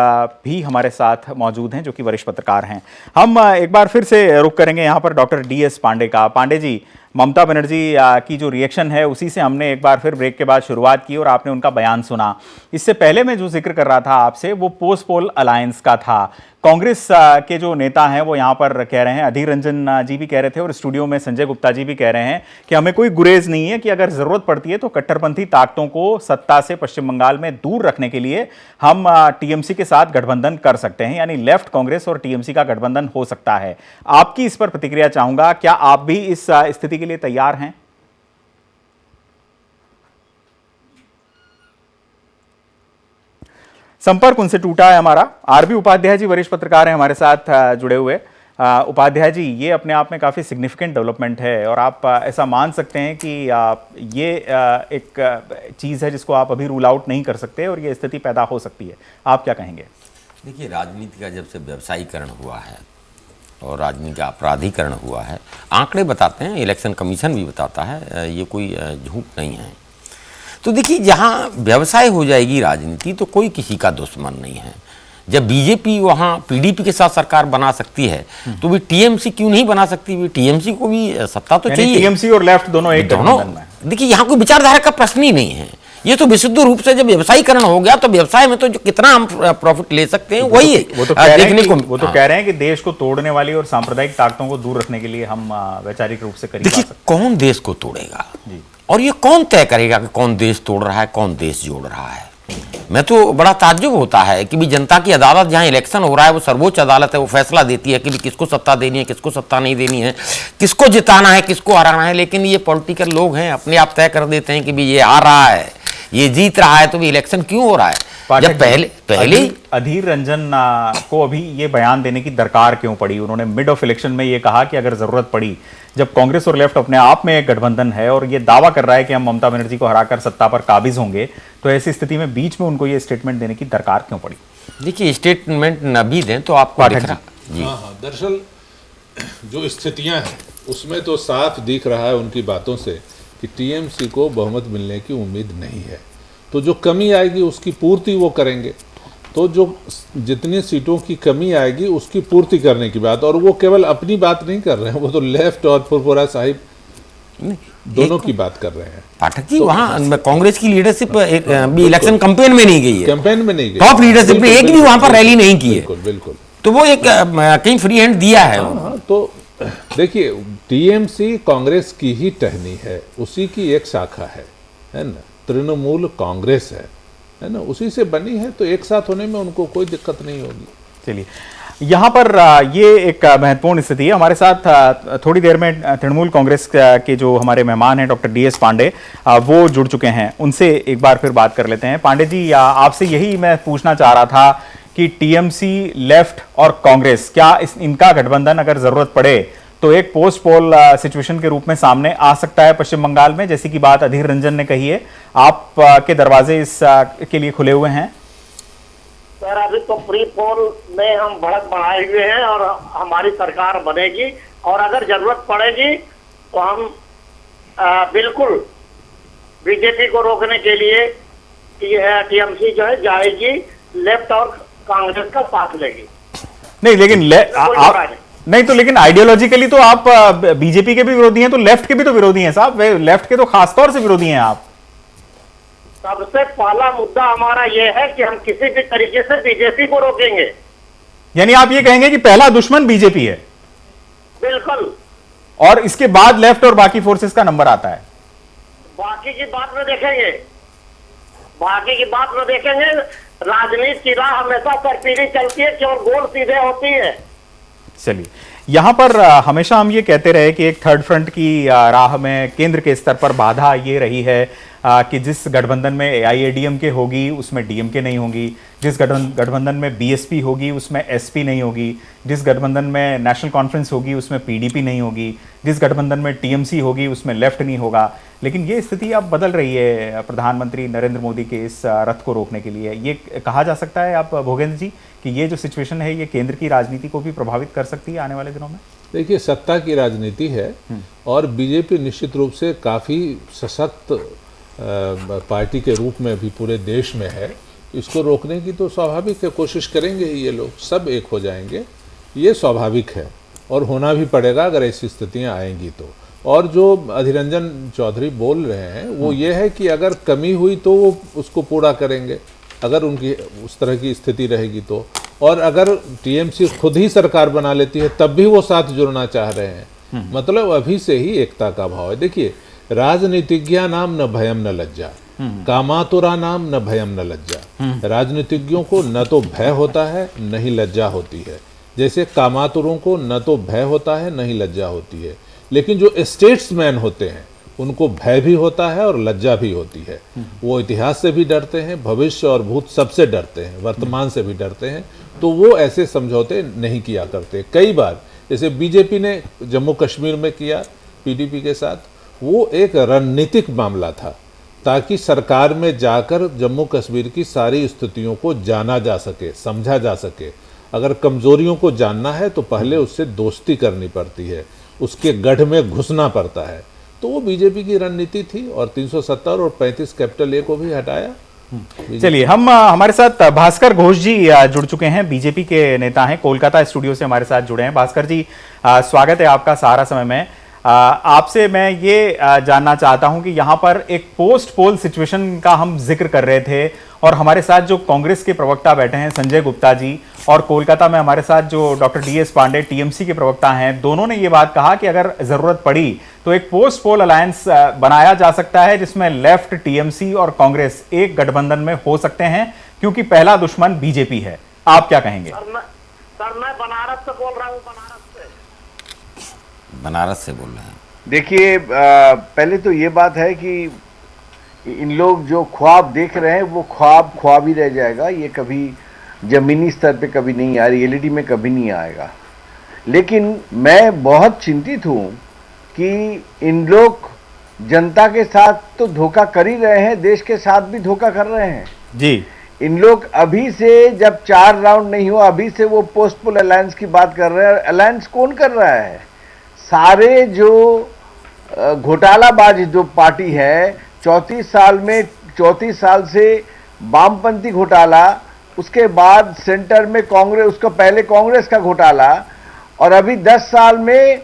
भी हमारे साथ मौजूद हैं जो कि वरिष्ठ पत्रकार हैं। हम एक बार फिर से रुक करेंगे यहाँ पर डॉक्टर DS पांडे का। पांडे जी, ममता बनर्जी की जो रिएक्शन है उसी से हमने एक बार फिर ब्रेक के बाद शुरुआत की और आपने उनका बयान सुना। इससे पहले मैं जो जिक्र कर रहा था आपसे वो पोस्ट पोल अलायंस का था। कांग्रेस के जो नेता हैं वो यहाँ पर कह रहे हैं, अधीर रंजन जी भी कह रहे थे और स्टूडियो में संजय गुप्ता जी भी कह रहे हैं कि हमें कोई गुरेज नहीं है कि अगर जरूरत पड़ती है तो कट्टरपंथी ताकतों को सत्ता से पश्चिम बंगाल में दूर रखने के लिए हम TMC के साथ गठबंधन कर सकते हैं, यानी लेफ्ट कांग्रेस और TMC का गठबंधन हो सकता है। आपकी इस पर प्रतिक्रिया चाहूंगा। क्या आप भी इस स्थिति के लिए तैयार हैं? संपर्क उनसे टूटा है हमारा। RB उपाध्याय जी वरिष्ठ पत्रकार हैं हमारे साथ जुड़े हुए। उपाध्याय जी, ये अपने आप में काफ़ी सिग्निफिकेंट डेवलपमेंट है और आप ऐसा मान सकते हैं कि ये एक चीज़ है जिसको आप अभी रूल आउट नहीं कर सकते और ये स्थिति पैदा हो सकती है। आप क्या कहेंगे? देखिए, राजनीति का जब से व्यवसायीकरण हुआ है और राजनीति का अपराधीकरण हुआ है, आंकड़े बताते हैं, इलेक्शन कमीशन भी बताता है, ये कोई झूठ नहीं है। तो देखिए, जहाँ व्यवसाय हो जाएगी राजनीति तो कोई किसी का दुश्मन नहीं है। जब बीजेपी वहाँ PDP के साथ सरकार बना सकती है तो भी TMC क्यों नहीं बना सकती? भी TMC को भी सत्ता तो चाहिए। TMC और लेफ्ट दोनों एक गठबंधन में। देखिए, यहाँ कोई विचारधारा का प्रश्न ही नहीं है। ये तो विशुद्ध रूप से जब व्यवसायीकरण हो गया तो व्यवसाय में तो जो कितना हम प्रॉफिट ले सकते हैं वही है। वो तो कह रहे हैं कि देश को तोड़ने वाली और सांप्रदायिक ताकतों को दूर रखने के लिए हम वैचारिक रूप से करीब आ सकते हैं। देखिए, कौन देश को तोड़ेगा और ये कौन तय करेगा कि कौन देश तोड़ रहा है, कौन देश जोड़ रहा है? मैं तो बड़ा ताज्जुब होता है कि भी जनता की अदालत जहां इलेक्शन हो रहा है, वो सर्वोच्च अदालत है, वो फैसला देती है कि भी किसको सत्ता देनी है, किसको सत्ता नहीं देनी है, किसको जिताना है, किसको हराना है। लेकिन ये पॉलिटिकल लोग हैं, अपने आप तय कर देते हैं कि भी ये आ रहा है, ये जीत रहा है, तो भी इलेक्शन क्यों हो रहा है? जब पहले ही अधीर रंजन को अभी ये बयान देने की दरकार क्यों पड़ी? उन्होंने मिड ऑफ इलेक्शन में ये कहा कि अगर जरूरत पड़ी, जब कांग्रेस और लेफ्ट अपने आप में एक गठबंधन है और ये दावा कर रहा है कि हम ममता बनर्जी को हराकर सत्ता पर काबिज होंगे, तो ऐसी स्थिति में बीच में उनको ये स्टेटमेंट देने की दरकार क्यों पड़ी? देखिए, स्टेटमेंट न भी दें तो आपको दिख रहा जी। हाँ, दरअसल जो स्थितियां हैं उसमें तो साफ दिख रहा है उनकी बातों से कि टीएमसी को बहुमत मिलने की उम्मीद नहीं है। तो जो कमी आएगी उसकी पूर्ति वो करेंगे। तो जो जितनी सीटों की कमी आएगी उसकी पूर्ति करने की बात, और वो केवल अपनी बात नहीं कर रहे हैं, वो तो लेफ्ट और फुरफुरा साहिब दोनों की बात कर रहे हैं। पाठक जी, वहाँ कांग्रेस की लीडरशिप भी इलेक्शन कैंपेन में नहीं गई है, कैंपेन में नहीं गई, टॉप लीडरशिप ने एक भी वहाँ पर रैली नहीं की है। बिल्कुल बिल्कुल। तो वो एक कहीं फ्री हैंड दिया है। तो देखिए, टीएमसी कांग्रेस की ही टहनी है, उसी की एक शाखा है ना, तृणमूल कांग्रेस है ना, उसी से बनी है, तो एक साथ होने में उनको कोई दिक्कत नहीं होगी। चलिए, यहाँ पर ये एक महत्वपूर्ण स्थिति है। हमारे साथ थोड़ी देर में तृणमूल कांग्रेस के जो हमारे मेहमान हैं डॉक्टर DS पांडे, वो जुड़ चुके हैं, उनसे एक बार फिर बात कर लेते हैं। पांडे जी, आपसे यही मैं पूछना चाह रहा था कि टीएमसी, लेफ्ट और कांग्रेस, क्या इनका गठबंधन अगर जरूरत पड़े तो एक पोस्ट पोल सिचुएशन के रूप में सामने आ सकता है पश्चिम बंगाल में, जैसी की बात अधीर रंजन ने कही है? आप के दरवाजे इस के लिए खुले हुए हैं? सर, अभी तो प्री पोल में हम बढ़त बढ़ाए हुए हैं और हमारी सरकार बनेगी, और अगर जरूरत पड़ेगी तो हम बिल्कुल बीजेपी को रोकने के लिए टीएमसी जो है जाएगी, लेफ्ट और कांग्रेस का साथ लेगी। नहीं, लेकिन नहीं तो लेकिन आइडियोलॉजिकली तो आप बीजेपी के भी विरोधी हैं, तो लेफ्ट के भी तो विरोधी हैं साहब, लेफ्ट के तो खासतौर से विरोधी हैं आप। सबसे पहला मुद्दा हमारा यह है कि हम किसी भी तरीके से बीजेपी को रोकेंगे। यानी आप ये कहेंगे कि पहला दुश्मन बीजेपी है? बिल्कुल। और इसके बाद लेफ्ट और बाकी फोर्सेस का नंबर आता है? बाकी की बात में देखेंगे, बाकी की बात में देखेंगे। राजनीति की राह हमेशा सरपीली चलती है, केवल गोल सीधे होती है। चलिए, यहां पर हमेशा हम ये कहते रहे कि एक थर्ड फ्रंट की राह में केंद्र के स्तर पर बाधा ये रही है कि जिस गठबंधन में AIADMK होगी उसमें DMK नहीं होगी, जिस गठबंधन में BSP होगी उसमें SP नहीं होगी, जिस गठबंधन में नेशनल कॉन्फ्रेंस होगी उसमें PDP नहीं होगी, जिस गठबंधन में TMC होगी उसमें लेफ्ट नहीं होगा। लेकिन ये स्थिति अब बदल रही है प्रधानमंत्री नरेंद्र मोदी के इस रथ को रोकने के लिए। ये कहा जा सकता है आप भोगेंद्र जी कि ये जो सिचुएशन है ये केंद्र की राजनीति को भी प्रभावित कर सकती है आने वाले दिनों में? देखिए, सत्ता की राजनीति है और बीजेपी निश्चित रूप से काफ़ी सशक्त पार्टी के रूप में भी पूरे देश में है। इसको रोकने की तो स्वाभाविक है, कोशिश करेंगे ही ये लोग, सब एक हो जाएंगे, ये स्वाभाविक है और होना भी पड़ेगा अगर ऐसी स्थितियां आएंगी तो। और जो अधीर रंजन चौधरी बोल रहे हैं वो ये है कि अगर कमी हुई तो वो उसको पूरा करेंगे, अगर उनकी उस तरह की स्थिति रहेगी तो। और अगर टीएमसी खुद ही सरकार बना लेती है तब भी वो साथ जुड़ना चाह रहे हैं। मतलब अभी से ही एकता का भाव है। देखिए, राजनीतिज्ञा नाम न भयम न लज्जा, कामातुरा नाम न भयम न लज्जा। राजनीतिज्ञों को न तो भय होता है न ही लज्जा होती है, जैसे कामातुरों को न तो भय होता है न ही लज्जा होती है। लेकिन जो स्टेट्समैन होते हैं उनको भय भी होता है और लज्जा भी होती है। वो इतिहास से भी डरते हैं, भविष्य और भूत सबसे डरते हैं, वर्तमान से भी डरते हैं, तो वो ऐसे समझौते नहीं किया करते। कई बार जैसे बीजेपी ने जम्मू कश्मीर में किया PDP के साथ, वो एक रणनीतिक मामला था ताकि सरकार में जाकर जम्मू कश्मीर की सारी स्थितियों को जाना जा सके, समझा जा सके। अगर कमजोरियों को जानना है तो पहले उससे दोस्ती करनी पड़ती है, उसके गढ़ में घुसना पड़ता है। तो वो बीजेपी की रणनीति थी और 370 और 35 कैपिटल A को भी हटाया। चलिए, हम हमारे साथ भास्कर घोष जी जुड़ चुके हैं, बीजेपी के नेता हैं, कोलकाता स्टूडियो से हमारे साथ जुड़े हैं। भास्कर जी, स्वागत है आपका सहारा समय में। आपसे मैं ये जानना चाहता हूं कि यहाँ पर एक पोस्ट पोल सिचुएशन का हम जिक्र कर रहे थे और हमारे साथ जो कांग्रेस के प्रवक्ता बैठे हैं संजय गुप्ता जी, और कोलकाता में हमारे साथ जो डॉक्टर DS पांडे टीएमसी के प्रवक्ता हैं, दोनों ने ये बात कहा कि अगर जरूरत पड़ी तो एक पोस्ट पोल अलायंस बनाया जा सकता है जिसमें लेफ्ट, टीएमसी और कांग्रेस एक गठबंधन में हो सकते हैं, क्योंकि पहला दुश्मन बीजेपी है। आप क्या कहेंगे? सर मैं बनारस से बोल रहा हूँ, बनारस से बोल रहे हैं। देखिए, पहले तो ये बात है कि इन लोग जो ख्वाब देख रहे हैं वो ख्वाब ही रह जाएगा। ये कभी जमीनी स्तर पे कभी नहीं आया, रियलिटी में कभी नहीं आएगा। लेकिन मैं बहुत चिंतित हूँ कि इन लोग जनता के साथ तो धोखा कर ही रहे हैं, देश के साथ भी धोखा कर रहे हैं जी। इन लोग अभी से, जब 4 राउंड नहीं हुआ, अभी से वो पोस्ट पोल अलायंस की बात कर रहे हैं। अलायंस कौन कर रहा है? सारे जो घोटालाबाज जो पार्टी है, 34 साल से वामपंथी घोटाला, उसके बाद सेंटर में कांग्रेस, उसका पहले कांग्रेस का घोटाला, और अभी 10 साल में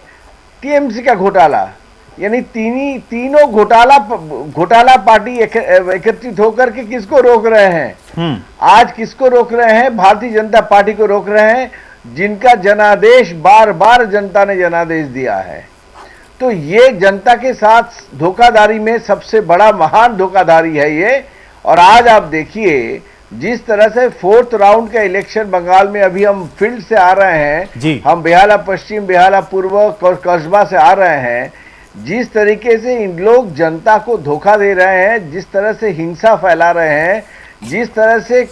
टीएमसी का घोटाला, यानी तीनों घोटाला पार्टी एकत्रित होकर के किसको रोक रहे हैं? आज किसको रोक रहे हैं? भारतीय जनता पार्टी को रोक रहे हैं, जिनका जनादेश बार बार जनता ने जनादेश दिया है। तो ये जनता के साथ धोखाधड़ी में सबसे बड़ा महान धोखाधड़ी है ये। और आज आप देखिए जिस तरह से 4th राउंड का इलेक्शन बंगाल में, अभी हम फील्ड से आ रहे हैं, हम बेहाला पश्चिम, बेहाला पूर्व, कस्बा से आ रहे हैं, जिस तरीके से इन लोग जनता को धोखा दे रहे हैं, जिस तरह से हिंसा फैला रहे हैं, जिस तरह से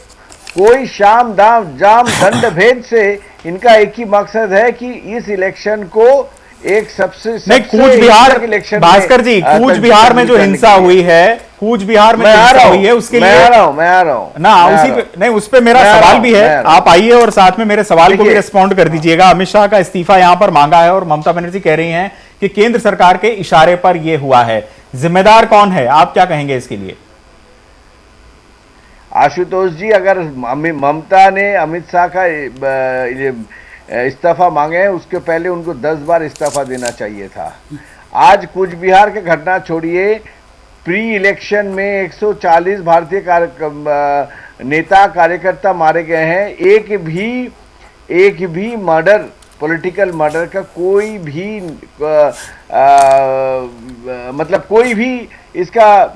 कोई शाम दाम जाम दंड भेद से इनका एक ही मकसद है कि इस इलेक्शन को एक सबसे कूच बिहार, भास्कर जी, कूच बिहार में जो हिंसा हुई है, कूच बिहार में हिंसा हुई है, उसके लिए मैं आ रहा हूं ना, उसी पे नहीं, उस पे मेरा सवाल भी है। आप आइए और साथ में मेरे सवाल को भी रिस्पॉन्ड कर दीजिएगा। अमित शाह का इस्तीफा यहां पर मांगा है और ममता बनर्जी कह रही हैं कि केंद्र सरकार के इशारे पर यह हुआ है। जिम्मेदार कौन है? आप क्या कहेंगे इसके लिए? आशुतोष जी, अगर ममता ने अमित शाह का इस्तीफा मांगे हैं, उसके पहले उनको 10 बार इस्तीफा देना चाहिए था। आज कूच बिहार की घटना छोड़िए, प्री इलेक्शन में 140 भारतीय नेता कार्यकर्ता मारे गए हैं। एक भी मर्डर, पॉलिटिकल मर्डर का कोई भी मतलब कोई भी इसका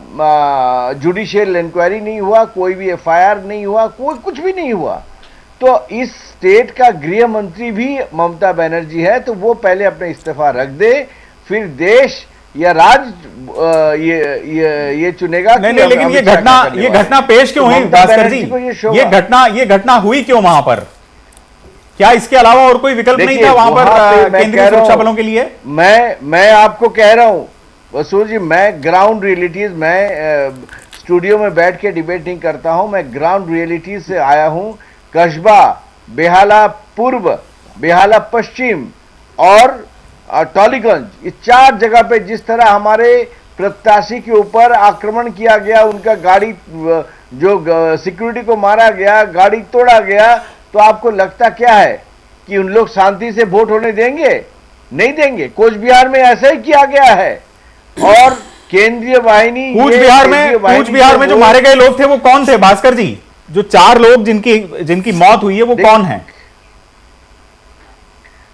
जुडिशियल इंक्वायरी नहीं हुआ, कोई भी FIR नहीं हुआ, कोई कुछ भी नहीं हुआ। तो इस स्टेट का गृह मंत्री भी ममता बनर्जी है, तो वो पहले अपने इस्तीफा रख दे, फिर देश या राज्य ये चुनेगा। नहीं, लेकिन ये घटना पेश क्यों हुई भास्कर जी? ये घटना हुई क्यों वहां पर? क्या इसके अलावा और कोई विकल्प नहीं था वहां पर केंद्रीय सुरक्षा बलों के लिए? मैं आपको कह रहा हूं वसूल जी, मैं ग्राउंड रियलिटीज, मैं स्टूडियो में बैठ के डिबेट नहीं करता हूं, मैं ग्राउंड रियलिटीज से आया हूं। कस्बा, बेहाला पूर्व, बेहाला पश्चिम और टॉलीगंज, इस 4 जगह पे जिस तरह हमारे प्रत्याशी के ऊपर आक्रमण किया गया, उनका गाड़ी जो सिक्योरिटी को मारा गया, गाड़ी तोड़ा गया, तो आपको लगता क्या है कि उन लोग शांति से वोट होने देंगे? नहीं देंगे। कूच बिहार में ऐसा ही किया गया है। और केंद्रीय वाहिनी, कूच बिहार में जो मारे गए लोग थे वो कौन थे भास्कर जी? जो 4 लोग जिनकी मौत हुई है वो कौन है?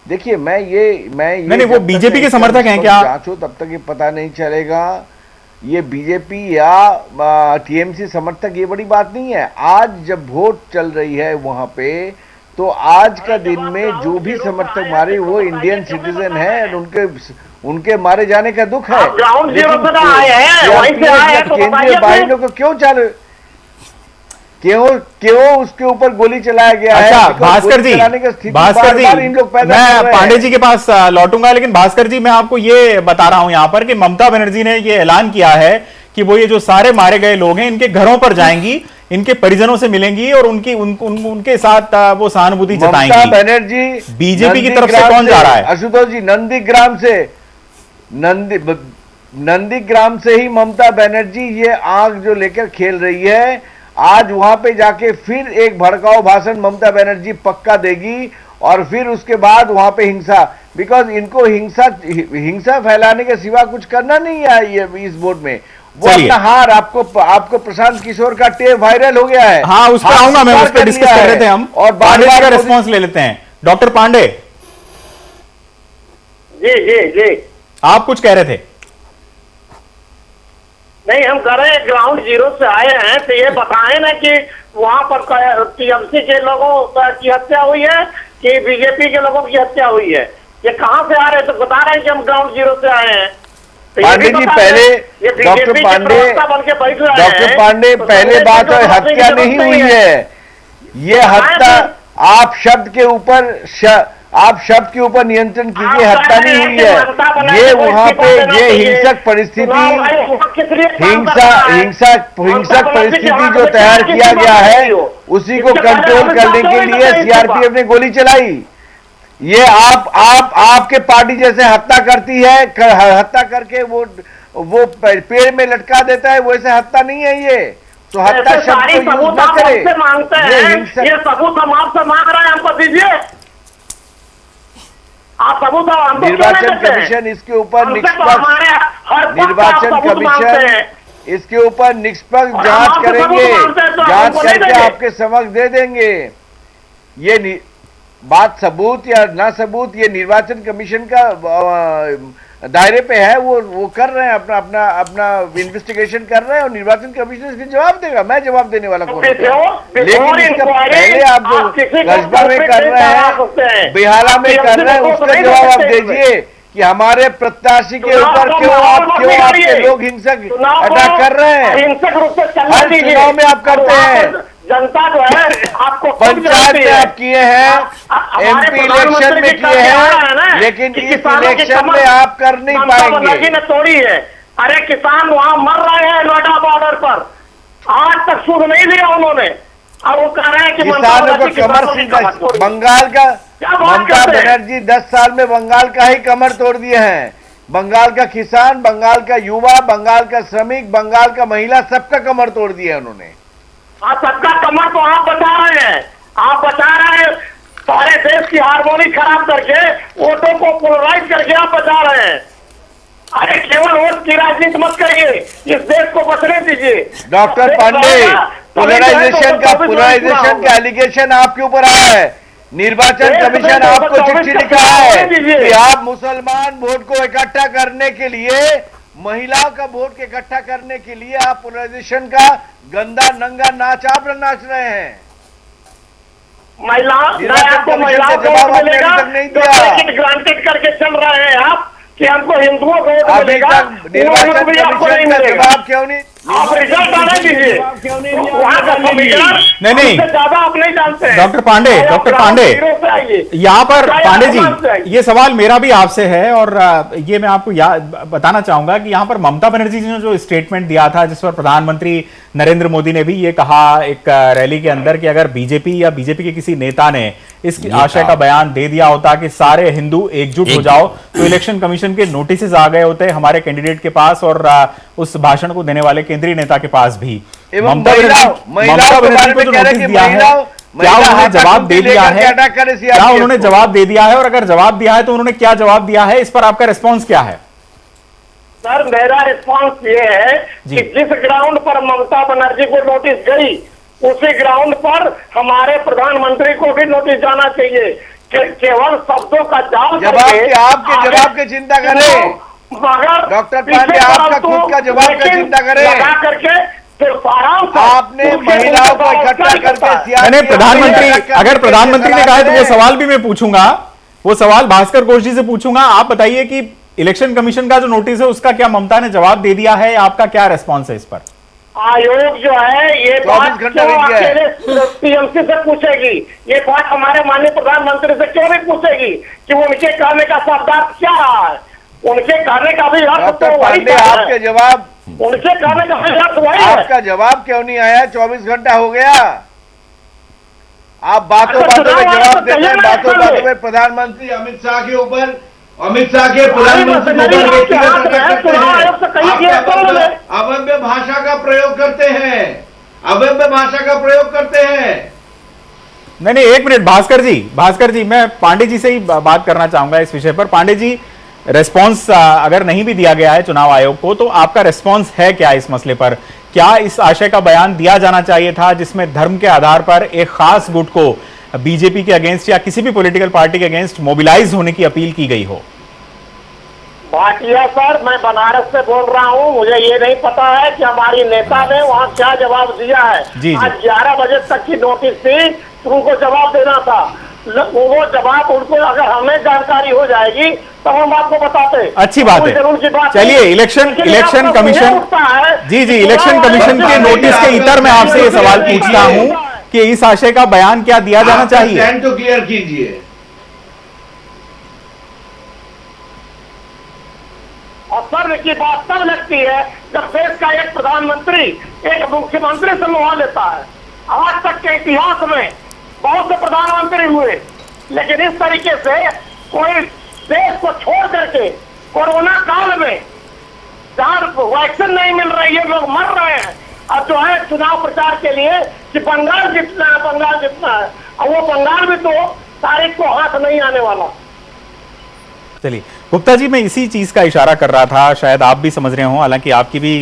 देखिए, मैं ये नहीं, वो बीजेपी के समर्थक हैं क्या? जांचो तब तक ये पता नहीं चलेगा ये बीजेपी या टीएमसी समर्थक, ये बड़ी बात नहीं है। आज जब वोट चल रही है वहां पे, तो आज का दिन में जो भी समर्थक मारे वो इंडियन सिटीजन है और उनके मारे जाने का दुख है। केंद्रीय बाहिनियों को क्यों उसके ऊपर गोली चलाया गया है? अच्छा, भास्कर जी, मैं पांडे जी के पास लौटूंगा, लेकिन भास्कर जी, मैं आपको ये बता रहा हूं यहां पर कि ममता बनर्जी ने ये ऐलान किया है कि वो ये जो सारे मारे गए लोग हैं इनके घरों पर जाएंगी, इनके परिजनों से मिलेंगी और उनके साथ वो सहानुभूति जताएंगी। ममता बनर्जी बीजेपी की तरफ से कौन जा रहा है? आशुतोष जी, नंदीग्राम से ही ममता बनर्जी ये आग जो लेकर खेल रही है। आज वहां पे जाके फिर एक भड़काऊ भाषण ममता बनर्जी पक्का देगी और फिर उसके बाद वहां पे हिंसा, बिकॉज इनको हिंसा फैलाने के सिवा कुछ करना नहीं है ये इस वोट में। वो अपना हार आपको प्रशांत किशोर का टेप वायरल हो गया है। हाँ, उस पर आऊंगा मैं, उस पर डिस्कस कर रहे थे हम, और पांडे जी का रिस्पॉन्स ले लेते हैं। डॉक्टर पांडे जी जी जी, आप कुछ कह रहे थे? नहीं, हम कर रहे ग्राउंड जीरो से आए हैं, तो ये बताएं ना कि वहाँ पर टीएमसी के लोगों की हत्या हुई है कि बीजेपी के लोगों की हत्या हुई है, ये कहाँ से आ रहे हैं? तो बता रहे हैं कि हम ग्राउंड जीरो से आए हैं। तो पांडे जी पहले डॉक्टर पांडे पहले बात है, हत्या नहीं हुई है ये हत्या। आप शब्द के ऊपर नियंत्रण कीजिए, हत्या नहीं हुई है ये। वहां पे ये हिंसक परिस्थिति जो तैयार किया गया है उसी को कंट्रोल करने के लिए सीआरपीएफ ने गोली चलाई। ये आपके पार्टी जैसे हत्या करती है, हत्या करके वो पेड़ में लटका देता है, वैसे हत्या नहीं है ये। तो हत्या शब्द को यूज न करें। मांगते हैं ये सबूत हम आपसे मांग रहे हैं, हमको दीजिए। आप सबूत निर्वाचन कमीशन इसके ऊपर इसके ऊपर निष्पक्ष जांच करेंगे, जांच करके आपके समक्ष दे देंगे। ये बात सबूत या ना सबूत ये निर्वाचन कमीशन का दायरे पे है, वो कर रहे हैं, अपना इन्वेस्टिगेशन कर रहे हैं और निर्वाचन कमीशन इसके जवाब देगा। मैं जवाब देने वाला कौन? लेकिन इसका पहले आप जो कस्बा में कर रहे हैं, बिहारा में कर रहे हैं, उसका जवाब आप दीजिए कि हमारे प्रत्याशी के ऊपर क्यों आपके लोग हिंसक अटैक कर रहे हैं। हिंसक रूप से हर चुनाव में आप करते हैं। जनता जो है आपको पंचायत में आप किए हैं, एमपी इलेक्शन में किए हैं, लेकिन इस इलेक्शन में आप कर नहीं पाएंगे। ने तोड़ी है। अरे किसान वहां मर रहे हैं नोएडा बॉर्डर पर, आज तक सूद नहीं दिया उन्होंने, और वो कह रहे हैं कि किसानों को कमर सीधा। बंगाल का ममता बनर्जी 10 साल में बंगाल का ही कमर तोड़ दिए हैं। बंगाल का किसान, बंगाल का युवा, बंगाल का श्रमिक, बंगाल का महिला, सबका कमर तोड़ दिया उन्होंने। सबका कमर तो आप बचा रहे हैं, आप बचा रहे हैं सारे देश की हारमोनी खराब करके, वोटों को पोलराइज करके आप बचा रहे हैं। अरे केवल वोट की राजनीति मत करिए, इस देश को बचने दीजिए। डॉक्टर पांडे, पोलराइजेशन का एलिगेशन आपके ऊपर आया है। निर्वाचन कमीशन आपको चिट्ठी लिखा है कि आप मुसलमान वोट को इकट्ठा करने के लिए, महिलाओं का वोट इकट्ठा करने के लिए आप पोलराइजेशन का गंदा नंगा नाच आप नाच रहे हैं। महिलाओं को जवाब आपने अभी तक नहीं दिया। ग्रांटेड करके चल रहे हैं आप कि हमको हिंदुओं को अभी तक निर्वाचन कमीशन का जवाब क्यों नहीं? आप रिजल्ट आने दीजिए, वहाँ का समीकरण नहीं ज्यादा आप नहीं जानते हैं। डॉक्टर पांडे यहाँ पर, पांडे जी ये सवाल मेरा भी आपसे है, और ये मैं आपको बताना चाहूंगा कि यहाँ पर ममता बनर्जी ने जो स्टेटमेंट दिया था, जिस पर प्रधानमंत्री नरेंद्र मोदी ने भी ये कहा एक रैली के अंदर कि अगर बीजेपी या बीजेपी के किसी नेता ने इस आशय का बयान दे दिया होता कि सारे हिंदू एकजुट हो जाओ, तो इलेक्शन कमीशन के नोटिस आ गए होते हमारे कैंडिडेट के पास और उस भाषण को देने वाले केंद्रीय नेता के पास भी। ममता बनर्जी को जो नोटिस दिया है, क्या उन्होंने जवाब दे दिया है? क्या उन्होंने जवाब दे दिया है? और अगर जवाब दिया है तो उन्होंने क्या जवाब दिया है? इस पर आपका रिस्पॉन्स क्या है? सर, मेरा रिस्पॉन्स ये है कि जिस ग्राउंड पर ममता बनर्जी को नोटिस गई, उसी ग्राउंड पर हमारे प्रधानमंत्री को भी नोटिस जाना चाहिए। केवल शब्दों का आपके जवाब की चिंता करें। डॉक्टर पांडे, आपका खुद का जवाब की चिंता करें। करके आपने महिलाओं को इकट्ठा करके मैंने प्रधानमंत्री, अगर प्रधानमंत्री ने कहा है तो वो सवाल भी मैं पूछूंगा, वो सवाल भास्कर घोष जी से पूछूंगा। आप बताइए कि इलेक्शन कमीशन का जो नोटिस है उसका क्या ममता ने जवाब दे दिया है? आपका क्या रेस्पॉन्स है इस पर? आयोग जो है ये बात क्यों अकेले टीएमसी से पूछेगी? ये बात हमारे माननीय प्रधानमंत्री से क्यों नहीं पूछेगी कि उनके कहने का शब्दार्थ क्या रहा है? उनके कहने का भी अर्थ तो वही है। आपके जवाब, उनके कहने का भी अर्थ वही है। आपका जवाब क्यों नहीं आया? 24 घंटा हो गया, आप बातों बातों में जवाब देते हैं। बातों बातों में प्रधानमंत्री अमित शाह के ऊपर, प्रधानमंत्री अभव्य भाषा का प्रयोग करते हैं, अभव्य भाषा का प्रयोग करते हैं। नहीं, एक मिनट भास्कर जी, मैं पांडे जी से ही बात करना चाहूंगा इस विषय पर। पांडे जी, रेस्पॉन्स अगर नहीं भी दिया गया है चुनाव आयोग को, तो आपका रेस्पॉन्स है क्या इस मसले पर? क्या इस आशय का बयान दिया जाना चाहिए था जिसमें धर्म के आधार पर एक खास गुट को बीजेपी के अगेंस्ट या किसी भी पॉलिटिकल पार्टी के अगेंस्ट मोबिलाइज होने की अपील की गई हो? भाटिया सर, मैं बनारस से बोल रहा हूँ। मुझे ये नहीं पता है कि हमारी नेता ने वहाँ क्या जवाब दिया है। जी। आज 11 बजे तक की नोटिस थी, तो उनको जवाब देना था। वो जवाब उनको अगर हमें जानकारी हो जाएगी तो हम आपको बताते। अच्छी बात है। चलिए, इलेक्शन कमीशन, जी, इलेक्शन कमीशन के नोटिस के इतर में आपसे ये सवाल पूछता हूं कि इस आशय का बयान क्या दिया जाना चाहिए? तो क्लियर कीजिए। और सर की बात तब लगती है जब देश का एक प्रधानमंत्री एक मुख्यमंत्री से मुहा लेता है। आज तक के इतिहास में बहुत से प्रधानमंत्री हुए, लेकिन इस तरीके से कोई देश को छोड़ करके कोरोना काल में जहां वैक्सीन नहीं मिल रही है, लोग मर रहे हैं, अब जो है चुनाव प्रचार के लिए कि बंगाल जीतना है, बंगाल जीतना है, और वो बंगाल भी तो तारीख को हाथ नहीं आने वाला। चलिए गुप्ता जी, मैं इसी चीज का इशारा कर रहा था, शायद आप भी समझ रहे हो, हालांकि आपकी भी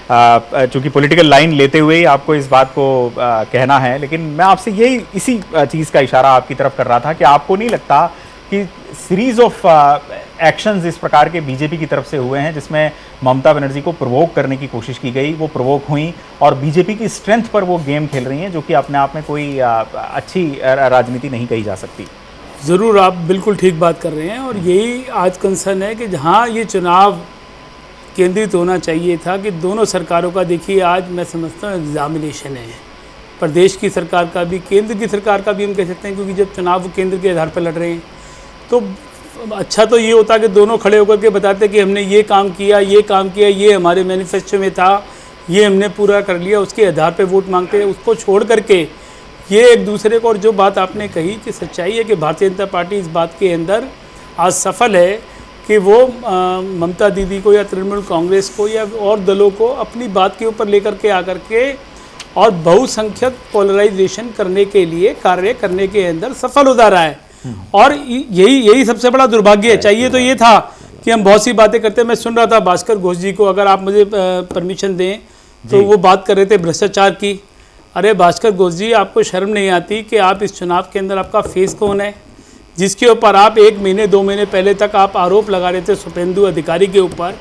चूंकि पॉलिटिकल लाइन लेते हुए ही आपको इस बात को कहना है, लेकिन मैं आपसे यही इसी चीज का इशारा आपकी तरफ कर रहा था कि आपको नहीं लगता कि सीरीज ऑफ एक्शंस इस प्रकार के बीजेपी की तरफ से हुए हैं जिसमें ममता बनर्जी को प्रोवोक करने की कोशिश की गई, वो प्रोवोक हुई और बीजेपी की स्ट्रेंथ पर वो गेम खेल रही हैं, जो कि अपने आप में कोई अच्छी राजनीति नहीं कही जा सकती? ज़रूर, आप बिल्कुल ठीक बात कर रहे हैं और यही आज कंसर्न है कि जहाँ ये चुनाव केंद्रित होना चाहिए था कि दोनों सरकारों का, देखिए आज मैं समझता हूँ एग्जामिनेशन है, प्रदेश की सरकार का भी, केंद्र की सरकार का भी हम कह सकते हैं, क्योंकि जब चुनाव वो केंद्र के आधार पर लड़ रहे हैं तो अच्छा तो ये होता कि दोनों खड़े होकर के बताते कि हमने ये काम किया, ये काम किया, ये हमारे मैनिफेस्टो में था, ये हमने पूरा कर लिया, उसके आधार पर वोट मांगते हैं। उसको छोड़ करके ये एक दूसरे को, और जो बात आपने कही कि सच्चाई है कि भारतीय जनता पार्टी इस बात के अंदर आज सफल है कि वो ममता दीदी को या तृणमूल कांग्रेस को या और दलों को अपनी बात के ऊपर लेकर के आकर के और बहुसंख्यक पोलराइजेशन करने के लिए कार्य करने के अंदर सफल होता रहा है। और यही सबसे बड़ा दुर्भाग्य है। चाहिए तो ये था कि हम बहुत सी बातें करते हैं। मैं सुन रहा था भास्कर घोष जी को, अगर आप मुझे परमिशन दें तो वो बात कर रहे थे भ्रष्टाचार की। अरे भास्कर घोष जी, आपको शर्म नहीं आती कि आप इस चुनाव के अंदर आपका फेस कौन है जिसके ऊपर आप 1 महीने 2 महीने पहले तक आप आरोप लगा रहे थे शुभेंदु अधिकारी के ऊपर,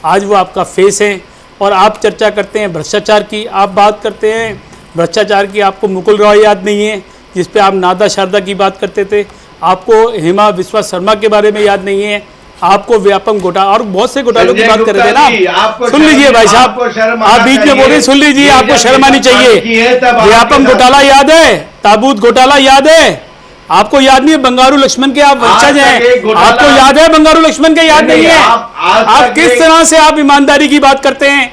आज वो आपका फेस है और आप चर्चा करते हैं भ्रष्टाचार की, आप बात करते हैं भ्रष्टाचार की। आपको मुकुल रॉय याद नहीं है जिस पे आप नादा शारदा की बात करते थे, आपको हेमा विश्वा शर्मा के बारे में याद नहीं है, आपको व्यापक घोटाला और बहुत से घोटालों की बात कर रहे थे ना। सुन लीजिए भाई साहब, आप बीच में बोल रहे, सुन लीजिए, आपको शर्म आनी चाहिए। व्यापक घोटाला याद है, ताबूत घोटाला याद है, आपको याद नहीं है? बंगारू लक्ष्मण के आप वंशज हैं, आपको याद है? बंगारू लक्ष्मण के याद नहीं है? आप किस तरह से आप ईमानदारी की बात करते हैं,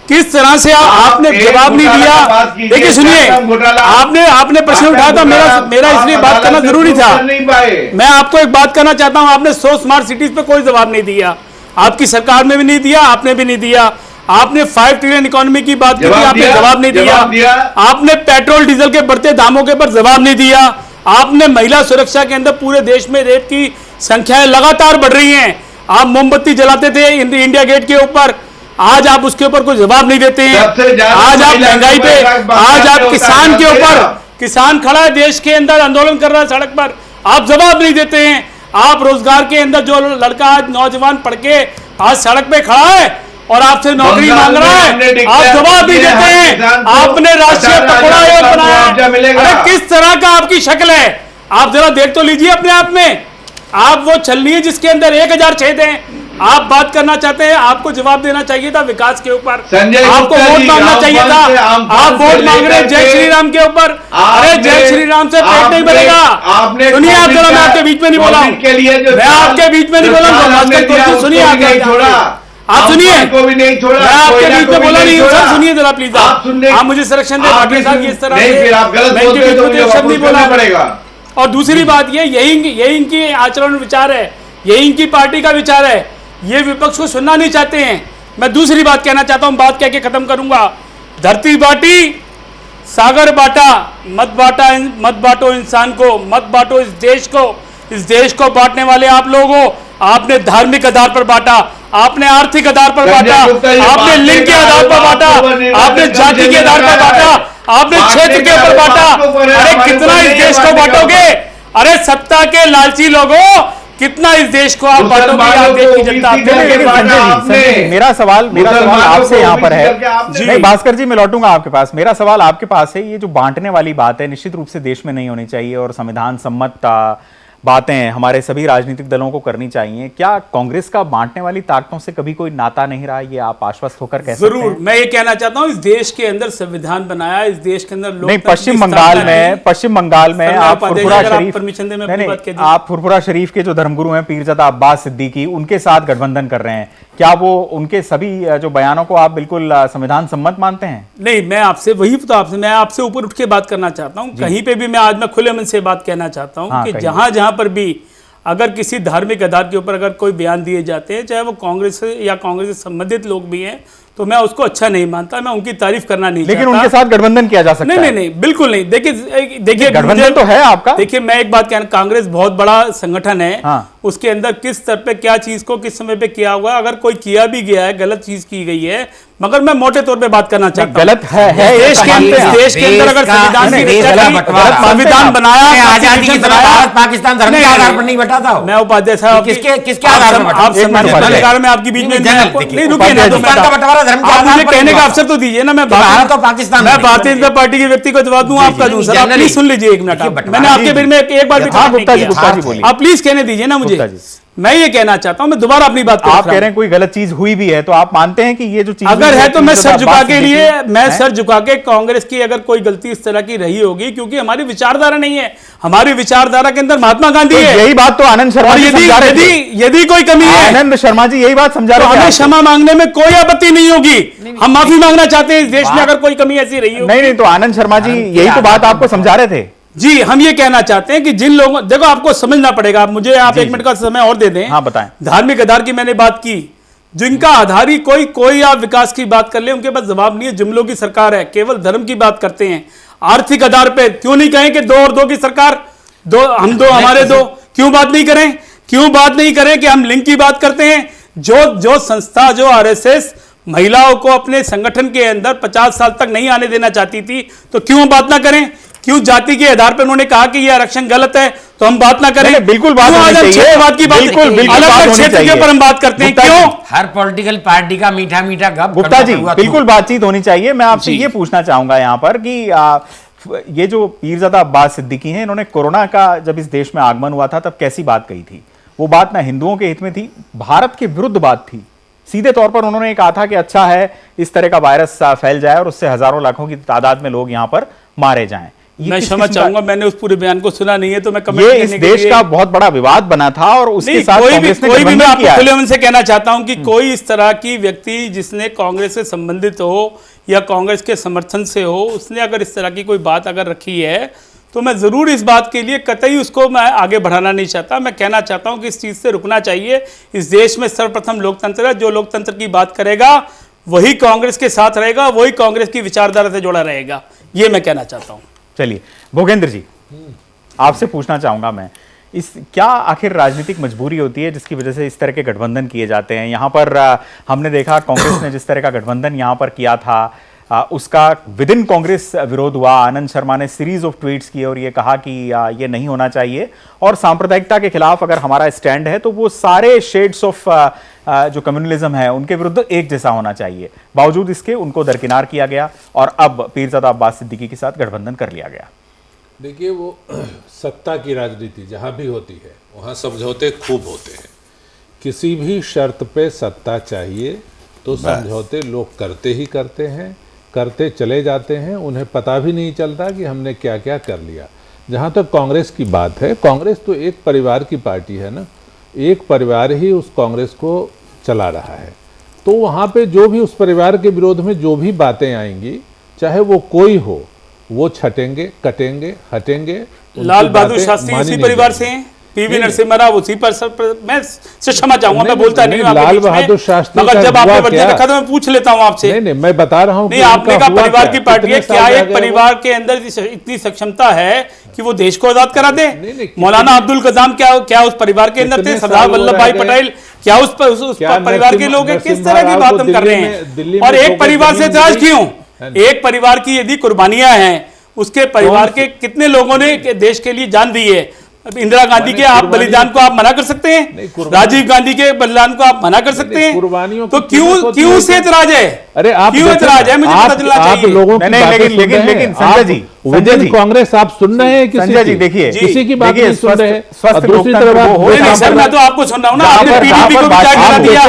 किस तरह से आपने जवाब नहीं दिया। देखिए सुनिए, आपने प्रश्न उठाया था, मेरा इसलिए बात करना जरूरी था। मैं आपको एक बात करना चाहता हूं, आपने 100 स्मार्ट सिटीज पे कोई जवाब नहीं दिया, आपकी सरकार में भी नहीं दिया, आपने भी नहीं दिया। आपने 5 ट्रिलियन इकोनॉमी की बात की, आपने जवाब नहीं दिया। आपने पेट्रोल डीजल के बढ़ते दामों के ऊपर जवाब नहीं दिया। आपने महिला सुरक्षा के अंदर पूरे देश में रेप की संख्याएं लगातार बढ़ रही हैं। आप मोमबत्ती जलाते थे इंडिया गेट के ऊपर, आज आप उसके ऊपर कोई जवाब नहीं देते हैं। आज आप महंगाई पे, आज आप किसान के ऊपर, किसान खड़ा है देश के अंदर, आंदोलन कर रहा है सड़क पर, आप जवाब नहीं देते हैं। आप रोजगार के अंदर जो लड़का आज नौजवान पढ़ के आज सड़क पे खड़ा है और आपसे नौकरी मांग रहा है, आप जवाब नहीं देते हैं। आपने राष्ट्रीय पकौड़ा आयोग बनाया, अरे किस तरह का आपकी शक्ल है, आप जरा देख तो लीजिए अपने आप में। आप वो छलनी है जिसके अंदर 1000 छेद हैं। आप बात करना चाहते हैं, आपको जवाब देना चाहिए था विकास के ऊपर, आपको वोट मांगना चाहिए था। आप वोट मांग रहे हैं जय श्री राम के ऊपर, अरे जय श्री राम से पेट नहीं भरेगा। सुनिए आप जरा, मैं आपके बीच में नहीं बोला, मैं आपके बीच में नहीं बोला, सुनिए आप सुनिए, को भी नहीं छोड़ा, मैं आपके बीच में बोला नहीं हूं सर, सुनिए जरा प्लीज। आप मुझे संरक्षण दें भाटिया साहब, इस तरह से शब्द नहीं बोलना पड़ेगा। और दूसरी बात यही इनकी आचरण विचार है, यही इनकी पार्टी का विचार है, ये विपक्ष को सुनना नहीं चाहते हैं। मैं दूसरी बात कहना चाहता हूं, बात कह के खत्म करूंगा। धरती बांटी सागर बांटा, मत बांटो इंसान को, मत बांटो इस देश को बांटने वाले आप लोग हो। आपने धार्मिक आधार पर बांटा, आपने आर्थिक आधार पर बांटा, आपने लिंग के आधार पर बांटा, आपने जाति के आधार पर बांटा, आपने क्षेत्र के ऊपर बांटा। अरे कितना इस देश को बांटोगे? अरे सत्ता के लालची लोगों, कितना इस देश को आप बांटोगे? आप देश की जनता। मेरा सवाल आपसे यहाँ पर है, नहीं भास्कर जी मैं लौटूंगा आपके पास। मेरा सवाल आपके पास है, ये जो बांटने वाली बात है निश्चित रूप से देश में नहीं होनी चाहिए और संविधान सम्मत बातें हमारे सभी राजनीतिक दलों को करनी चाहिए। क्या कांग्रेस का बांटने वाली ताकतों से कभी कोई नाता नहीं रहा, ये आप आश्वस्त होकर कह सकते हैं? जरूर, मैं ये कहना चाहता हूं, इस देश के अंदर संविधान बनाया, इस देश के अंदर लोग नहीं, पश्चिम बंगाल में आप फुरफुरा शरीफ, परमिशन दे, आप फुरफुरा शरीफ के जो धर्मगुरु हैं पीरजादा अब्बास सिद्दीकी, उनके साथ गठबंधन कर रहे हैं। क्या वो उनके सभी जो बयानों को आप बिल्कुल संविधान सम्मत मानते हैं? नहीं, मैं आपसे मैं आपसे ऊपर उठ के बात करना चाहता हूं। कहीं पे भी मैं खुले मन से बात कहना चाहता हूं कि जहां पर भी अगर किसी धार्मिक आधार के ऊपर अगर कोई बयान दिए जाते हैं, चाहे वो कांग्रेस या कांग्रेस से संबंधित लोग भी हैं, तो मैं उसको अच्छा नहीं मानता, मैं उनकी तारीफ करना नहीं लेकिन उनके साथ गठबंधन किया जा सकता है। नहीं, बिल्कुल नहीं। देखिए गठबंधन तो है आपका। देखिए मैं एक बात कहना, कांग्रेस बहुत बड़ा संगठन है। उसके अंदर किस स्तर पे क्या चीज को किस समय पे किया हुआ, अगर कोई किया भी गया है, गलत चीज की गई है, मगर मैं मोटे तौर पे बात करना चाहता हूं, गलत है देश के अंदर अगर संविधान बनाया, आजादी की तरह भारत पाकिस्तान धर्म के आधार पर नहीं बटा था। मैं उपाध्याय साहब किसके आधार पर? आप सरकार में आपके बीच में नहीं रुके ना, तो मुझे कहने का अवसर तो दीजिए ना। मैं भारत और पाकिस्तान, मैं भारतीय जनता पार्टी के व्यक्ति को जवाब दूं, आपका दूं। सर आप प्लीज सुन लीजिए एक मिनट, मैंने आपके बीच में एक बार भी, आप प्लीज कहने दीजिए ना मुझे। मैं ये कहना चाहता हूं, मैं दोबारा अपनी बात आप कह रहे हैं कोई गलत चीज हुई भी है, तो आप मानते हैं कि ये जो चीज अगर है तो मैं सर झुका के लिए, मैं सर झुका के कांग्रेस की अगर कोई गलती इस तरह की रही होगी, क्योंकि हमारी विचारधारा नहीं है, हमारी विचारधारा के अंदर महात्मा गांधी है। यही बात तो आनंद शर्मा जी समझा रहे थे। यदि कोई कमी है, आनंद शर्मा जी यही बात समझा रहे थे, हमें क्षमा मांगने में कोई आपत्ति नहीं होगी। हम माफी मांगना चाहते हैं इस देश में अगर कोई कमी ऐसी रही हो। नहीं, तो आनंद शर्मा जी यही तो बात आपको समझा रहे थे। जी, हम ये कहना चाहते हैं कि जिन लोगों, देखो आपको समझना पड़ेगा, आप मुझे एक मिनट का समय और दे दें। हाँ बताएं। धार्मिक आधार की मैंने बात की, जिनका आधार ही कोई आप विकास की बात कर ले, उनके पास जवाब नहीं है। जुमलों की सरकार है, केवल धर्म की बात करते हैं। आर्थिक आधार पे क्यों नहीं कहें कि 2 और 2 की सरकार, हम 2 हमारे 2, क्यों बात नहीं करें? क्यों बात नहीं करें कि हम लिंग की बात करते हैं? जो संस्था, जो आरएसएस महिलाओं को अपने संगठन के अंदर 50 साल तक नहीं आने देना चाहती थी, तो क्यों बात ना करें? क्यों जाति के आधार पर उन्होंने कहा कि यह आरक्षण गलत है, तो हम बात ना करें? बिल्कुल बात होनी चाहिए। क्षेत्रवाद की बात, अलग क्षेत्र के ऊपर हम बात करते हैं। क्यों? हर पॉलिटिकल पार्टी का मीठा मीठा गप। गुप्ता जी बिल्कुल बातचीत होनी चाहिए। मैं आपसे ये पूछना चाहूंगा यहाँ पर कि ये जो पीरजादा अब्बास सिद्दीकी हैं, इन्होंने कोरोना का जब इस देश में आगमन हुआ था तब कैसी बात कही थी? वो बात ना हिंदुओं के हित में थी, भारत के विरुद्ध बात थी। सीधे तौर पर उन्होंने कहा था कि अच्छा है इस तरह का वायरस फैल जाए और उससे हजारों लाखों की तादाद में लोग यहाँ पर मारे जाएं। मैं क्षमा चाहूंगा, मैंने उस पूरे बयान को सुना नहीं है, तो मैं ये इस देश का बहुत बड़ा विवाद बना था और उसके साथ कोई भी मैं आपको खुले मन से कहना चाहता हूं कि कोई इस तरह की व्यक्ति जिसने कांग्रेस से संबंधित हो या कांग्रेस के समर्थन से हो, उसने अगर इस तरह की कोई बात अगर रखी है, तो मैं जरूर इस बात के लिए कतई उसको मैं आगे बढ़ाना नहीं चाहता। मैं कहना चाहता हूं कि इस चीज से रुकना चाहिए। इस देश में सर्वप्रथम लोकतंत्र है, जो लोकतंत्र की बात करेगा वही कांग्रेस के साथ रहेगा, वही कांग्रेस की विचारधारा से जुड़ा रहेगा, ये मैं कहना चाहता हूं। चलिए भोगेंद्र जी, आपसे पूछना चाहूंगा मैं, क्या आखिर राजनीतिक मजबूरी होती है जिसकी वजह से इस तरह के गठबंधन किए जाते हैं? यहाँ पर हमने देखा कांग्रेस ने जिस तरह का गठबंधन यहाँ पर किया था, उसका विद इन कांग्रेस विरोध हुआ। आनंद शर्मा ने सीरीज ऑफ ट्वीट्स किए और ये कहा कि ये नहीं होना चाहिए और सांप्रदायिकता के खिलाफ अगर हमारा स्टैंड है तो वो सारे शेड्स ऑफ जो कम्युनलिज्म है उनके विरुद्ध एक जैसा होना चाहिए। बावजूद इसके उनको दरकिनार किया गया और अब पीरजादा अब्बास सिद्दीकी के साथ गठबंधन कर लिया गया। देखिए, वो सत्ता की राजनीति जहाँ भी होती है वहाँ समझौते खूब होते हैं। किसी भी शर्त पे सत्ता चाहिए तो समझौते लोग करते ही करते हैं, करते चले जाते हैं, उन्हें पता भी नहीं चलता कि हमने क्या क्या कर लिया। जहाँ तक कांग्रेस की बात है, कांग्रेस तो एक परिवार की पार्टी है ना, एक परिवार ही उस कांग्रेस को चला रहा है। तो वहाँ पे जो भी उस परिवार के विरोध में जो भी बातें आएंगी, चाहे वो कोई हो, वो छटेंगे, कटेंगे, हटेंगे। लाल बहादुर शास्त्री इसी परिवार से हैं? पीवी नरसिम्हा राव उसी पर मैं से क्षमा चाहूंगा, मैं बोलता नहीं हूं आपके लाल बीच में, बहादुर शास्त्री मगर का जब आपने हुआ वर्दी क्या? रखा तो मैं पूछ लेता हूं आपसे। नहीं, मैं बता रहा हूं नहीं, कि आपने उनका कहा हुआ परिवार क्या? की पार्टी है, कितने क्या साल एक आगे परिवार के अंदर इतनी क्षमता है कि वो देश को आजाद करा दे? नहीं, मौलाना अब्दुल कलाम क्या उस परिवार के अंदर थे? कितने सरदार साल वो वल्लभ भाई रह गए? पटेल क्या उस परिवार के लोग हैं? किस तरह की बात हम कर रहे हैं? और एक परिवार से ऐतराज क्यों? एक परिवार की यदि कुर्बानियां हैं, उसके परिवार के कितने लोगों ने देश के लिए जान दी है? इंदिरा गांधी के आप बलिदान को आप मना कर सकते हैं? राजीव गांधी के बलिदान को आप मना कर सकते हैं? कुर्बानियों तो क्यों से ऐतराज है? अरे आप क्यों ऐतराज है? मुझे पता चलना चाहिए। लोगों की बातें सुन रहे हैं। लेकिन संजय जी, विद कांग्रेस आप सुन रहे हैं संजय जी देखिए, किसी की बात नहीं सुन रहे हैं। स्वस्थ और दूसरी लोकतंत्र तरफ वो हो नहीं सर, मैं तो आपको सुन रहा हूं ना, आपने पीडीपी को भी क्या गिरा दिया?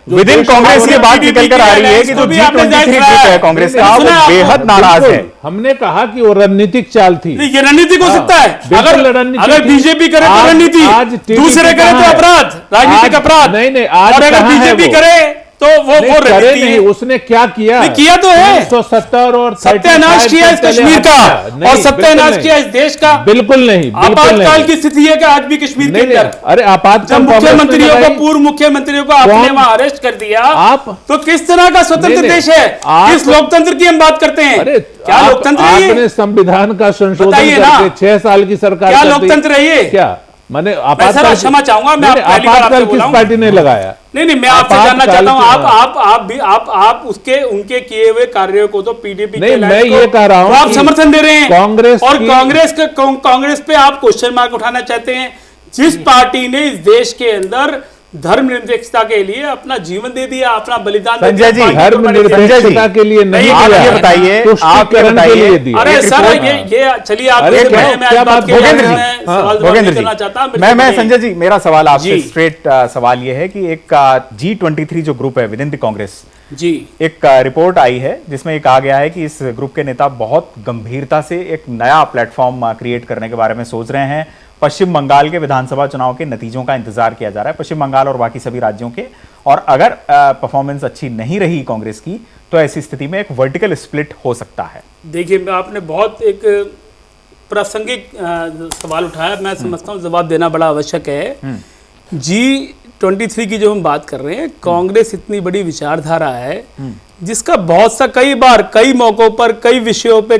विद इन कांग्रेस ये बात निकल कर आ रही है कि जो G23 ग्रुप है कांग्रेस का वो बेहद नाराज है। हमने कहा कि वो रणनीतिक चाल थी। ये रणनीतिक हो सकता है, अगर बीजेपी करे तो रणनीति, दूसरे करे तो अपराध, राजनीतिक अपराध। नहीं, और अगर बीजेपी करे तो वो रणनीति है। उसने क्या किया? किया तो है, 170 और सत्यानाश किया इस कश्मीर का, और सत्यानाश किया इस देश का। बिल्कुल नहीं, आपातकाल की स्थिति है कि आज भी कश्मीर के अंदर, अरे आपातकाल मुख्यमंत्रियों को, पूर्व मुख्यमंत्रियों को आपने वहां अरेस्ट कर दिया, आप तो किस तरह का स्वतंत्र देश है? किस लोकतंत्र की हम बात करते हैं? अरे क्या लोकतंत्र है ये? आपने संविधान का संशोधन करके 6 साल की सरकार, क्या लोकतंत्र है ये? क्या मैंने आपातकाल, क्षमा चाहूंगा, मैं आपातकाल किस पार्टी ने लगाया? नहीं, मैं आपसे जानना चाहता हूं, आप उनके किए हुए कार्यों को तो पीडीपी नहीं, मैं ये कह रहा हूं आप समर्थन दे रहे हैं कांग्रेस, और कांग्रेस पे आप क्वेश्चन मार्क उठाना चाहते हैं, जिस पार्टी ने इस देश के अंदर धर्मनिरपेक्षता के लिए अपना जीवन दे दिया, अपना बलिदान दे दिया। संजय जी, धर्मनिरपेक्षता के लिए नहीं, आप ये बताइए, आप ये बताइए। अरे सर, ये चलिए, आप मैं संजय जी, मेरा सवाल आपसे स्ट्रेट सवाल ये है कि एक G23 जो ग्रुप है विद इन द कांग्रेस जी, एक रिपोर्ट आई है जिसमें ये कहा गया है कि इस ग्रुप के नेता बहुत गंभीरता से एक नया प्लेटफॉर्म क्रिएट करने के बारे में सोच रहे हैं। पश्चिम बंगाल के विधानसभा चुनाव के नतीजों का इंतजार किया जा रहा है, पश्चिम बंगाल और बाकी सभी राज्यों के, और अगर परफॉर्मेंस अच्छी नहीं रही कांग्रेस की तो ऐसी स्थिति में एक वर्टिकल स्प्लिट हो सकता है। देखिए, आपने बहुत एक प्रासंगिक सवाल उठाया, मैं समझता हूँ जवाब देना बड़ा आवश्यक है। G23 की जो हम बात कर रहे हैं, कांग्रेस इतनी बड़ी विचारधारा है जिसका बहुत सा कई बार, कई मौकों पर, कई विषयों पे,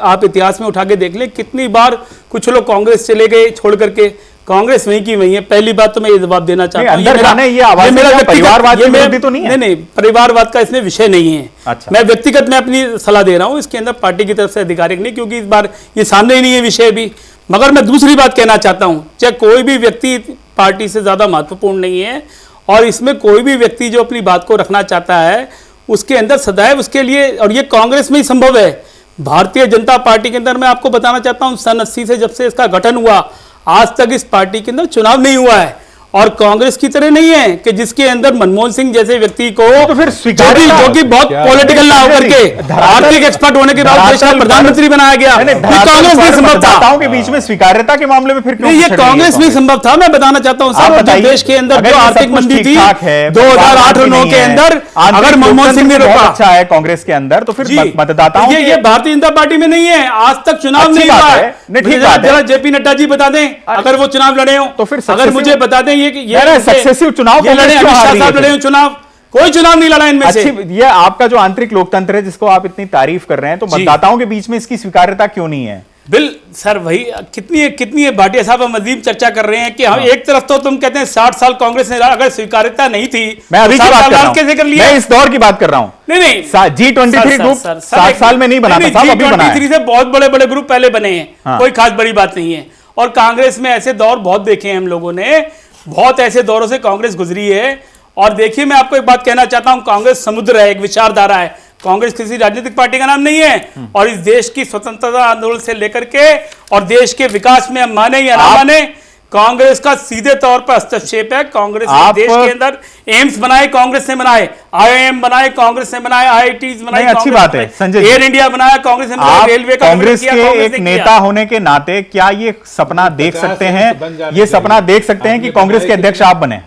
आप इतिहास में उठा के देख लें, कितनी बार कुछ लोग कांग्रेस चले गए छोड़ करके, कांग्रेस वहीं की वहीं है। पहली बात तो मैं ये जवाब देना चाहता हूं, परिवारवाद की विरोधी तो नहीं है। नहीं, परिवारवाद का इसमें विषय नहीं है। अच्छा। मैं व्यक्तिगत में अपनी सलाह दे रहा हूं, इसके अंदर पार्टी की तरफ से आधिकारिक नहीं, क्योंकि इस बार ये सामने ही नहीं है विषय भी। मगर मैं दूसरी बात कहना चाहता हूं, चाहे कोई भी व्यक्ति पार्टी से ज्यादा महत्वपूर्ण नहीं है, और इसमें कोई भी व्यक्ति जो अपनी बात को रखना चाहता है उसके अंदर सदैव उसके लिए, और ये कांग्रेस में ही संभव है, भारतीय जनता पार्टी के अंदर मैं आपको बताना चाहता हूं, सन 80 से जब से इसका गठन हुआ आज तक इस पार्टी के अंदर चुनाव नहीं हुआ है, और कांग्रेस की तरह नहीं है कि जिसके अंदर मनमोहन सिंह जैसे व्यक्ति को, तो फिर जो कि बहुत पॉलिटिकल ना होकर के आर्थिक एक्सपर्ट होने के बाद देश का प्रधानमंत्री बनाया गया, कांग्रेस में संभव था। के बीच में स्वीकार्यता के मामले में फिर क्यों? ये कांग्रेस में संभव था, मैं बताना चाहता हूँ सर। जो देश के अंदर जो आर्थिक मंदी थी 2008 और 9 के अंदर, अगर मनमोहन सिंह ने रोका, अच्छा है कांग्रेस के अंदर, तो फिर मतदाताओं ये भारतीय जनता पार्टी में नहीं है, आज तक चुनाव नहीं हुआ है। जरा जेपी नड्डा जी बता दें, अगर वो चुनाव लड़े हो तो फिर, अगर मुझे बता दें ये सक्सेसिव चुनाव लड़े, अमित शाह साहब लड़े हो चुनाव, कोई चुनाव नहीं लड़ा इनमें से। ये आपका जो आंतरिक लोकतंत्र है जिसको आप इतनी तारीफ कर रहे हैं, तो मतदाताओं के बीच में इसकी स्वीकार्यता क्यों नहीं है? सर वही कितनी है भाटिया साहब, हम अजीब चर्चा कर रहे हैं कि हम एक तरफ तो तुम कहते हैं 60 साल कांग्रेस ने, अगर स्वीकार्यता नहीं थी, मैं अभी की बात कर रहा हूं, कैसे कर लिया? मैं इस दौर की बात कर रहा हूं। नहीं, G23 ग्रुप 60 साल में नहीं बना था, अभी बना है। G23 से बहुत बड़े बड़े ग्रुप पहले बने हैं, कोई खास बड़ी बात नहीं है। और कांग्रेस में ऐसे दौर बहुत देखे हैं हम लोगों ने, बहुत ऐसे दौरों से कांग्रेस गुजरी है। और देखिए, मैं आपको एक बात कहना चाहता हूं, कांग्रेस समुद्र है, एक विचारधारा है, कांग्रेस किसी राजनीतिक पार्टी का नाम नहीं है। और इस देश की स्वतंत्रता आंदोलन से लेकर के और देश के विकास में हम माने या ना माने, कांग्रेस का सीधे तौर पर हस्तक्षेप है। कांग्रेस ने देश के अंदर एम्स बनाए, कांग्रेस ने बनाए, IIM बनाए, कांग्रेस ने बनाए, IITs बनाए, अच्छी बात है संजय, एयर इंडिया बनाया कांग्रेस ने, बनाया रेलवे का, कांग्रेस के एक नेता होने के नाते क्या ये सपना देख सकते हैं, ये सपना देख सकते हैं कि कांग्रेस के अध्यक्ष आप बने?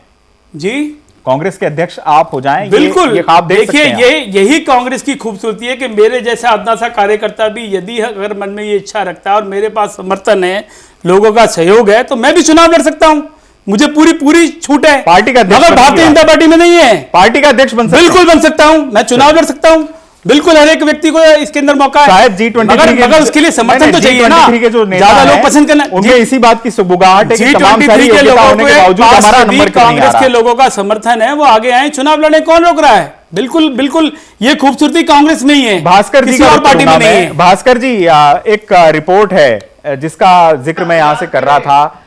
जी, कांग्रेस के अध्यक्ष आप हो जाएं, बिल्कुल। ये आप देख देखिए, सकते हैं। यही कांग्रेस की खूबसूरती है कि मेरे जैसा अदना सा कार्यकर्ता भी यदि अगर मन में ये इच्छा रखता है और मेरे पास समर्थन है, लोगों का सहयोग है, तो मैं भी चुनाव लड़ सकता हूं। मुझे पूरी छूट है। पार्टी का अध्यक्ष मगर भारतीय जनता पार्टी में नहीं है। पार्टी का अध्यक्ष बन सकते हैं। बिल्कुल बन सकता हूं, मैं चुनाव लड़ सकता हूं। बिल्कुल, हर एक व्यक्ति को इसके अंदर मौका है। शायद G23 मगर उसके लिए समर्थन तो चाहिए ना। के जो नेता ज्यादा लोग पसंद करना, उनमें इसी बात की सुबुगाहट है कि तमाम सारी G23 के योग्यता लोगों होने के बावजूद हमारा नंबर क्यों नहीं आ कांग्रेस रहा? के लोगों का समर्थन है, वो आगे आए, चुनाव लड़े, कौन रोक रहा है? बिल्कुल ये खूबसूरती कांग्रेस में ही है, भास्कर जी किसी का और पार्टी में नहीं है। भास्कर जी, एक रिपोर्ट है जिसका जिक्र मैं यहां से कर रहा था,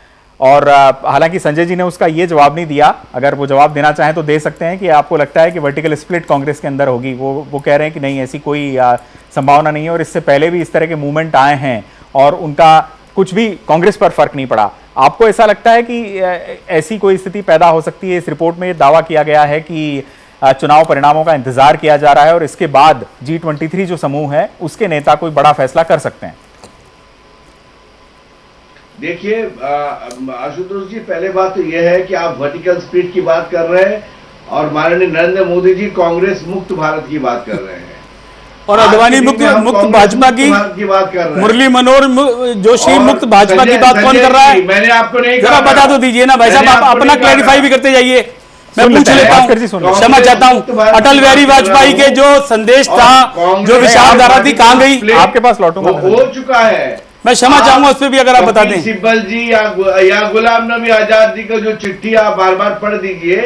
और हालांकि संजय जी ने उसका ये जवाब नहीं दिया। अगर वो जवाब देना चाहें तो दे सकते हैं कि आपको लगता है कि वर्टिकल स्प्लिट कांग्रेस के अंदर होगी। वो कह रहे हैं कि नहीं, ऐसी कोई संभावना नहीं है, और इससे पहले भी इस तरह के मूवमेंट आए हैं और उनका कुछ भी कांग्रेस पर फर्क नहीं पड़ा। आपको ऐसा लगता है कि ऐसी कोई स्थिति पैदा हो सकती है? इस रिपोर्ट में दावा किया गया है कि चुनाव परिणामों का इंतजार किया जा रहा है और इसके बाद G23 जो समूह है उसके नेता कोई बड़ा फैसला कर सकते हैं। देखिए आशुतोष जी, पहले बात तो यह है कि आप वर्टिकल स्प्लिट की बात कर रहे हैं और माननीय नरेंद्र मोदी जी कांग्रेस मुक्त भारत की बात कर रहे हैं, और अडवाणी मुक्त भाजपा की बात कर रहे हैं। मुरली मनोहर जोशी मुक्त भाजपा की बात कौन कर रहा है? मैंने आपको नहीं जरा बता तो दीजिए ना भाई साहब, आप अपना क्लैरिफाई भी करते जाइए, मैं पूछ लेता हूँ, क्षमा चाहता हूँ। अटल बिहारी वाजपेयी के जो संदेश था, जो विचारधारा थी, कहाँ गई? आपके पास लौटूंगा। हो चुका है, मैं क्षमा चाहूंगा उस पर भी, अगर आप बता दें। सिब्बल जी या गुलाम नबी आजाद जी का जो चिट्ठी आप बार बार पढ़ दीजिए,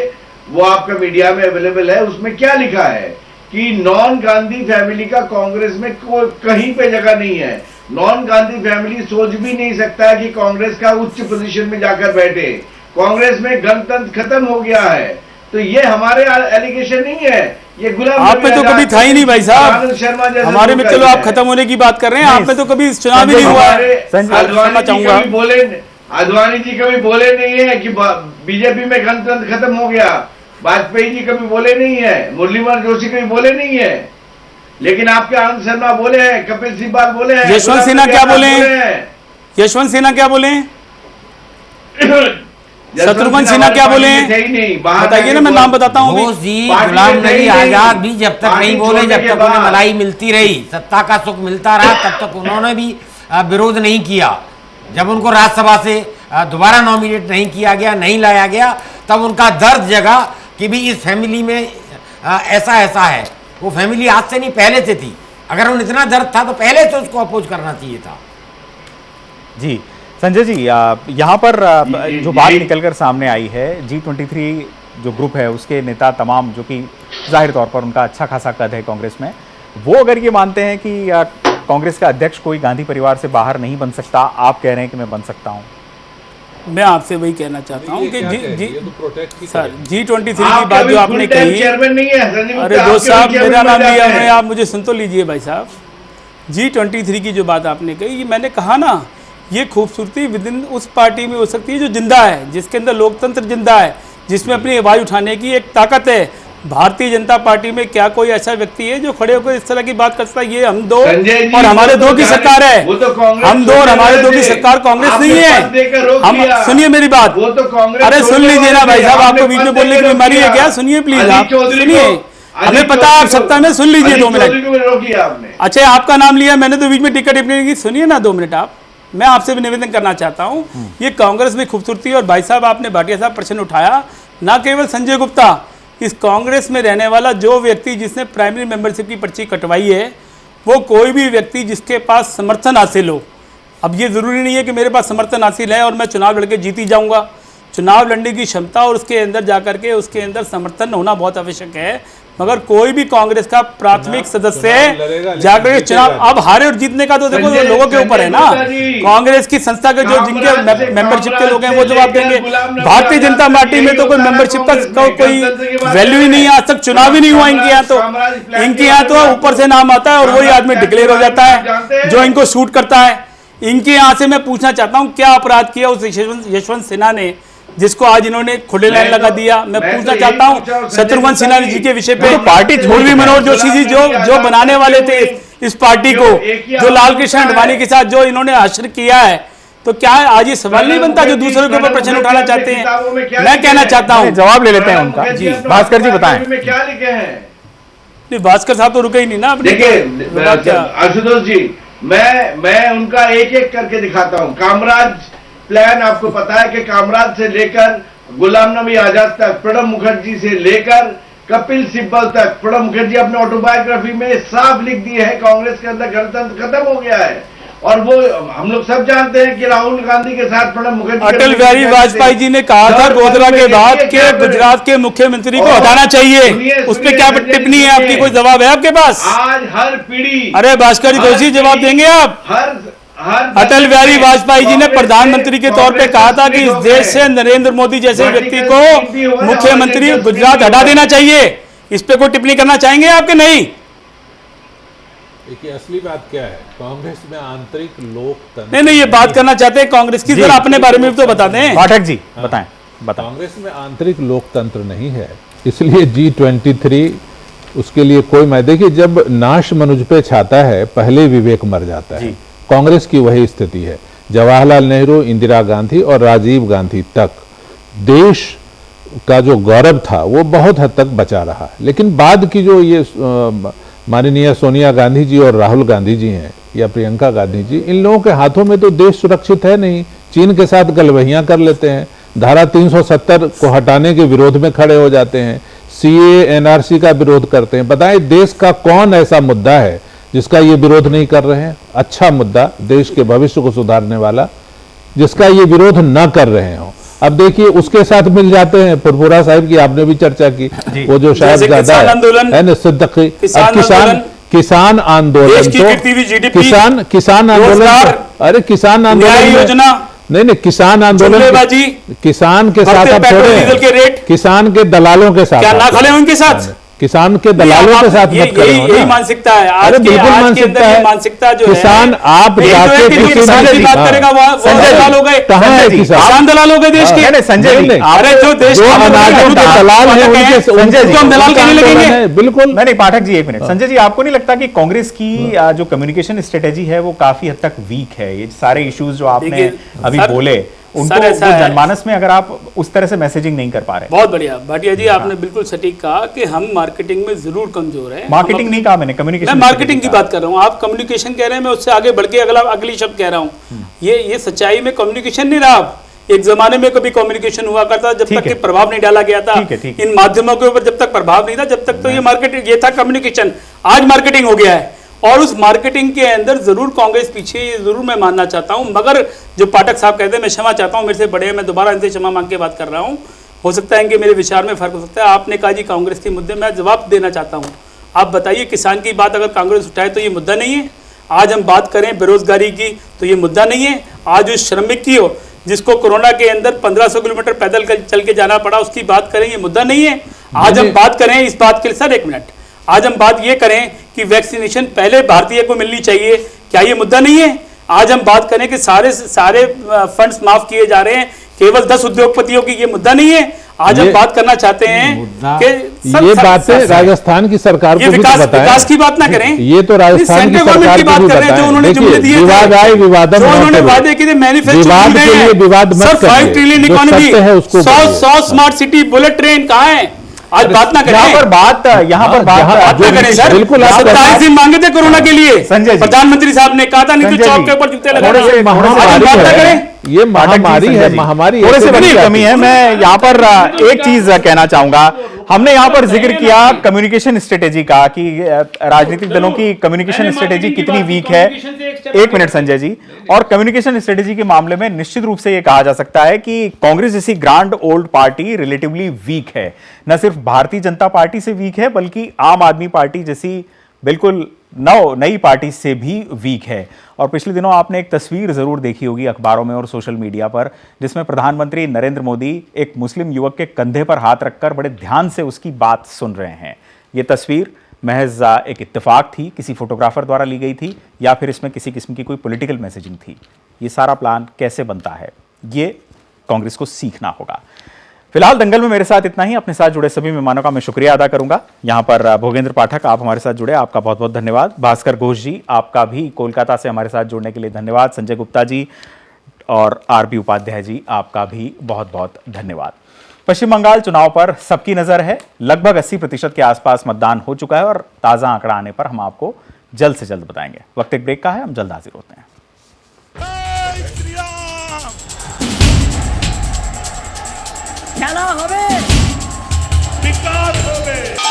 वो आपका मीडिया में अवेलेबल है। उसमें क्या लिखा है कि नॉन गांधी फैमिली का कांग्रेस में कहीं पे जगह नहीं है। नॉन गांधी फैमिली सोच भी नहीं सकता है कि कांग्रेस का उच्च पोजीशन में जाकर बैठे। कांग्रेस में गणतंत्र खत्म हो गया है। तो ये हमारे एलिगेशन नहीं है, ये गुलाम आप में तो कभी था ही नहीं भाई साहब। शर्मा जैसे हमारे में चलो आप खत्म होने की बात कर रहे हैं, आप में तो कभी चुनाव ही नहीं हुआ है। आडवाणी जी कभी बोले नहीं है कि बीजेपी में गणतंत्र खत्म हो गया। वाजपेयी जी कभी बोले नहीं है, मुरली मनोहर जोशी कभी बोले नहीं है, लेकिन आपके आनंद शर्मा बोले हैं, कपिल सिब्बल बोले हैं, यशवंत सिन्हा क्या बोले हैं? यशवंत सिन्हा क्या बोले हैं? शत्रुघ्न सिन्हा क्या बोले हैं? बताइए ना, मैं नाम बताता हूँ। गुलाम नबी आजाद भी जब तक नहीं बोले, जब तक उन्हें मलाई मिलती रही, सत्ता का सुख मिलता रहा, तब तक उन्होंने भी विरोध नहीं किया। जब उनको राज्यसभा से दोबारा नॉमिनेट नहीं किया गया, नहीं लाया गया, तब उनका दर्द जगा कि भी इस फैमिली में ऐसा है। वो फैमिली आज से नहीं, पहले से थी। अगर उन इतना दर्द था तो पहले से उसको अपोज करना चाहिए था। जी संजय जी, यहाँ पर जो बात निकलकर सामने आई है, G23 जो ग्रुप है उसके नेता तमाम, जो कि जाहिर तौर पर उनका अच्छा खासा कद है कांग्रेस में, वो अगर ये मानते हैं कि कांग्रेस का अध्यक्ष कोई गांधी परिवार से बाहर नहीं बन सकता, आप कह रहे हैं कि मैं बन सकता हूँ। मैं आपसे वही कहना चाहता हूँ कि G23 की बात जो आपने कही, अरे दोस्त साहब मेरा नाम लिया हमने, आप मुझे सुन तो लीजिए भाई साहब। G23 की जो बात आपने कही, मैंने कहा ना, ये खूबसूरती विदिन उस पार्टी में हो सकती है जो जिंदा है, जिसके अंदर लोकतंत्र जिंदा है, जिसमें अपनी आवाज उठाने की एक ताकत है। भारतीय जनता पार्टी में क्या कोई ऐसा व्यक्ति है जो खड़े होकर इस तरह की बात करता है? ये हम दो और हमारे दो की सरकार है, हम दो और हमारे दो की सरकार कांग्रेस नहीं है। हम सुनिए मेरी बात, अरे सुन लीजिए ना भाई साहब, आपको बीच में बोलने की बीमारी है क्या? सुनिए प्लीज, आप सुनिए, हमें पता है आप सत्ता में, सुन लीजिए 2 मिनट। अच्छा, आपका नाम लिया मैंने तो बीच में टिकट टिप्पणी की, सुनिए ना 2 मिनट आप। मैं आपसे भी निवेदन करना चाहता हूं, ये कांग्रेस में खूबसूरती, और भाई साहब आपने भाटिया साहब प्रश्न उठाया, ना केवल संजय गुप्ता, इस कांग्रेस में रहने वाला जो व्यक्ति जिसने प्राइमरी मेंबरशिप की पर्ची कटवाई है, वो कोई भी व्यक्ति जिसके पास समर्थन हासिल हो। अब ये ज़रूरी नहीं है कि मेरे पास समर्थन हासिल है और मैं चुनाव लड़के जीत ही जाऊँगा। चुनाव लड़ने की क्षमता और उसके अंदर जाकर के उसके अंदर समर्थन होना बहुत आवश्यक है। मगर कोई भी कांग्रेस का प्राथमिक सदस्य जाकर के चुनाव, अब हारे और जीतने का तो देखो लोगों के ऊपर है ना। कांग्रेस की संस्था के जो जिनके मेंबरशिप के लोग हैं वो जवाब देंगे। भारतीय जनता पार्टी में तो कोई मेंबरशिप का कोई वैल्यू ही नहीं है, आज तक चुनाव ही नहीं हुआ इनके यहाँ। तो इनके यहाँ तो ऊपर से नाम आता है और वही आदमी डिक्लेयर हो जाता है जो इनको सूट करता है। इनके यहाँ से मैं पूछना चाहता हूँ, क्या अपराध किया उस यशवंत सिन्हा ने जिसको आज इन्होंने खुले लाइन लगा दिया? मैं पूछना चाहता हूं शत्रुघ्न सिन्हा जी के विषय पे, पार्टी मुरली मनोहर जोशी जी जो बनाने वाले थे इस पार्टी को, जो लाल कृष्ण आडवाणी के साथ जो इन्होंने हश्र किया है, तो क्या आज ये सवाल नहीं बनता जो दूसरों के ऊपर प्रश्न उठाना चाहते हैं? मैं कहना चाहता हूं, जवाब ले लेते हैं उनका। जी भास्कर जी बताएं। में क्या लिखे हैं? नहीं, भास्कर साहब तो रुके ही नहीं ना अपने। देखिए आशुतोष जी, मैं उनका एक एक करके दिखाता हूं। कामराज प्लान आपको पता है कि कामराज से लेकर गुलाम नबी आजाद तक, प्रणब मुखर्जी से लेकर कपिल सिब्बल तक, प्रणब मुखर्जी अपने ऑटोबायोग्राफी में साफ लिख दिए हैं कांग्रेस के अंदर गणतंत्र खत्म हो गया है। और वो हम लोग सब जानते हैं कि राहुल गांधी के साथ प्रणब मुखर्जी, अटल बिहारी वाजपेयी जी ने कहा था गोधरा के बाद के गुजरात के मुख्यमंत्री को हटाना चाहिए। उस पर क्या टिप्पणी है आपकी? कोई जवाब है आपके पास? आज हर पीढ़ी, अरे भास्कर जी कोई जवाब देंगे आप? अटल बिहारी वाजपेयी जी ने प्रधानमंत्री के तौर पे कहा था कि इस देश से नरेंद्र मोदी जैसे व्यक्ति को मुख्यमंत्री गुजरात हटा देना चाहिए। इस पे कोई टिप्पणी करना चाहेंगे आपके? नहीं। देखिए असली बात क्या है, कांग्रेस में आंतरिक लोकतंत्र नहीं, ये बात करना चाहते हैं कांग्रेस की। जरा अपने बारे में भी तो बता दें। पाठक जी बताएं। कांग्रेस में आंतरिक लोकतंत्र नहीं है, इसलिए G23 उसके लिए कोई, मैं देखिए जब नाश मनुज पे छाता है पहले विवेक मर जाता है। कांग्रेस की वही स्थिति है। जवाहरलाल नेहरू, इंदिरा गांधी और राजीव गांधी तक देश का जो गौरव था वो बहुत हद तक बचा रहा, लेकिन बाद की जो ये माननीय सोनिया गांधी जी और राहुल गांधी जी हैं या प्रियंका गांधी जी, इन लोगों के हाथों में तो देश सुरक्षित है नहीं। चीन के साथ गलवहियां कर लेते हैं, धारा 370 को हटाने के विरोध में खड़े हो जाते हैं, CAA NRC का विरोध करते हैं। बताएं देश का कौन ऐसा मुद्दा है जिसका ये विरोध नहीं कर रहे हैं? अच्छा मुद्दा, देश के भविष्य को सुधारने वाला, जिसका ये विरोध न कर रहे हो। अब देखिए उसके साथ मिल जाते हैं फुरफुरा साहब की, आपने भी चर्चा की, वो जो शायद ज्यादा है न सिद्दीकी, किसान आंदोलन तो किसान आंदोलन, अरे किसान आंदोलन योजना नहीं, किसान आंदोलन किसान के साथ अब थोड़े, किसान के दलालों के साथ, क्या ना खड़े उनके साथ? किसान के दलालों के साथ मत करो। यही मानसिकता है आज अरे बिल्कुल मानसिकता है। मानसिकता जो किसान आप जाके किसान की बात करेगा वो दलाल हो गए, कहाँ है किसान दलाल हो गए देश के? संजय जी, अरे जो देश जो अनाजों के दलाल है उनके, संजय जी हम दलाल कहने लगेंगे? बिल्कुल नहीं। पाठक जी एक मिनट। संजय जी आपको नहीं लगता कि कांग्रेस की जो कम्युनिकेशन स्ट्रेटेजी है वो काफी हद तक वीक है? ये सारे इश्यूज जो आपने अभी बोले उनको जनमानस में अगर आप उस तरह से मैसेजिंग नहीं कर पा रहे। बहुत बढ़िया भाटिया जी, आपने बिल्कुल सटीक कहा कि हम मार्केटिंग में जरूर कमजोर हैं। मार्केटिंग नहीं कहा मैंने, कम्युनिकेशन, मैं मार्केटिंग की बात कर रहा हूँ। आप कम्युनिकेशन कह रहे हैं, मैं उससे आगे बढ़ के अगली शब्द कह रहा हूँ। ये सच्चाई में कम्युनिकेशन नहीं रहा। एक जमाने में कभी कम्युनिकेशन हुआ करता जब तक प्रभाव नहीं डाला गया था इन माध्यमों के ऊपर, जब तक प्रभाव नहीं था जब तक तो ये मार्केटिंग, ये था कम्युनिकेशन। आज मार्केटिंग हो गया है और उस मार्केटिंग के अंदर जरूर कांग्रेस पीछे, ये जरूर मैं मानना चाहता हूं। मगर जो पाठक साहब कहते हैं, मैं क्षमा चाहता हूं, मेरे से बड़े हैं, मैं दोबारा इनसे क्षमा मांग के बात कर रहा हूं। हो सकता है कि मेरे विचार में फर्क हो सकता है। आपने कहा जी कांग्रेस के मुद्दे, मैं जवाब देना चाहता हूं। आप बताइए, किसान की बात अगर कांग्रेस उठाए तो ये मुद्दा नहीं है? आज हम बात करें बेरोजगारी की तो ये मुद्दा नहीं है? आज उस श्रमिक की हो जिसको कोरोना के अंदर 1500 किलोमीटर पैदल चल के जाना पड़ा, उसकी बात करें, ये मुद्दा नहीं है? आज हम बात करें इस बात के लिए, सर एक मिनट, आज हम बात ये करें कि वैक्सीनेशन पहले भारतीय को मिलनी चाहिए, क्या ये मुद्दा नहीं है? आज हम बात करें कि सारे फंड्स माफ किए जा रहे हैं केवल 10 उद्योगपतियों की, ये मुद्दा नहीं है? आज हम बात करना चाहते हैं कि ये बातें राजस्थान की सरकार को भी बताएं। विकास की बात ना करें, ये तो राजस्थान की सरकार बात कर रहे हैं जो उन्होंने जुमले दिए थे, विवाद आए विवादन, जो उन्होंने वादे किए थे, विवाद के लिए विवाद मत करिए। 5 trillion economy, 100 smart city, bullet train कहाँ है? आज बात ना करें, यहाँ पर बात ना करें सर। बिल्कुल 27 दिन मांगे थे कोरोना के लिए, संजय प्रधानमंत्री साहब ने कहा था नहीं तो चौक के ऊपर जूते लगाना। ये महामारी है, महामारी थोड़े से बड़ी कमी है। मैं यहाँ पर एक चीज कहना चाहूंगा, हमने यहाँ पर जिक्र किया कम्युनिकेशन स्ट्रेटेजी का कि राजनीतिक दलों की कम्युनिकेशन स्ट्रेटेजी कितनी वीक है। एक मिनट संजय जी, और कम्युनिकेशन स्ट्रेटेजी के मामले में निश्चित रूप से यह कहा जा सकता है कि कांग्रेस जैसी grand old party relatively weak है। न सिर्फ भारतीय जनता पार्टी से वीक है बल्कि आम आदमी पार्टी जैसी बिल्कुल नई पार्टी से भी वीक है। और पिछले दिनों आपने एक तस्वीर जरूर देखी होगी अखबारों में और सोशल मीडिया पर, जिसमें प्रधानमंत्री नरेंद्र मोदी एक मुस्लिम युवक के कंधे पर हाथ रखकर बड़े ध्यान से उसकी बात सुन रहे हैं। यह तस्वीर महज एक इत्तेफाक थी, किसी फोटोग्राफर द्वारा ली गई थी या फिर इसमें किसी किस्म की कोई पॉलिटिकल मैसेजिंग थी? ये सारा प्लान कैसे बनता है, ये कांग्रेस को सीखना होगा। फिलहाल दंगल में मेरे साथ इतना ही। अपने साथ जुड़े सभी मेहमानों का मैं शुक्रिया अदा करूंगा। यहां पर भोगेंद्र पाठक, आप हमारे साथ जुड़े, आपका बहुत बहुत धन्यवाद। भास्कर घोष जी, आपका भी कोलकाता से हमारे साथ जुड़ने के लिए धन्यवाद। संजय गुप्ता जी और आरपी उपाध्याय जी, आपका भी बहुत बहुत धन्यवाद। पश्चिम बंगाल चुनाव पर सबकी नजर है। लगभग 80% के आसपास मतदान हो चुका है और ताजा आंकड़ा आने पर हम आपको जल्द से जल्द बताएंगे। वक्त एक ब्रेक का है, हम जल्द हाजिर होते हैं। খেলা হবে, বিকাশ হবে।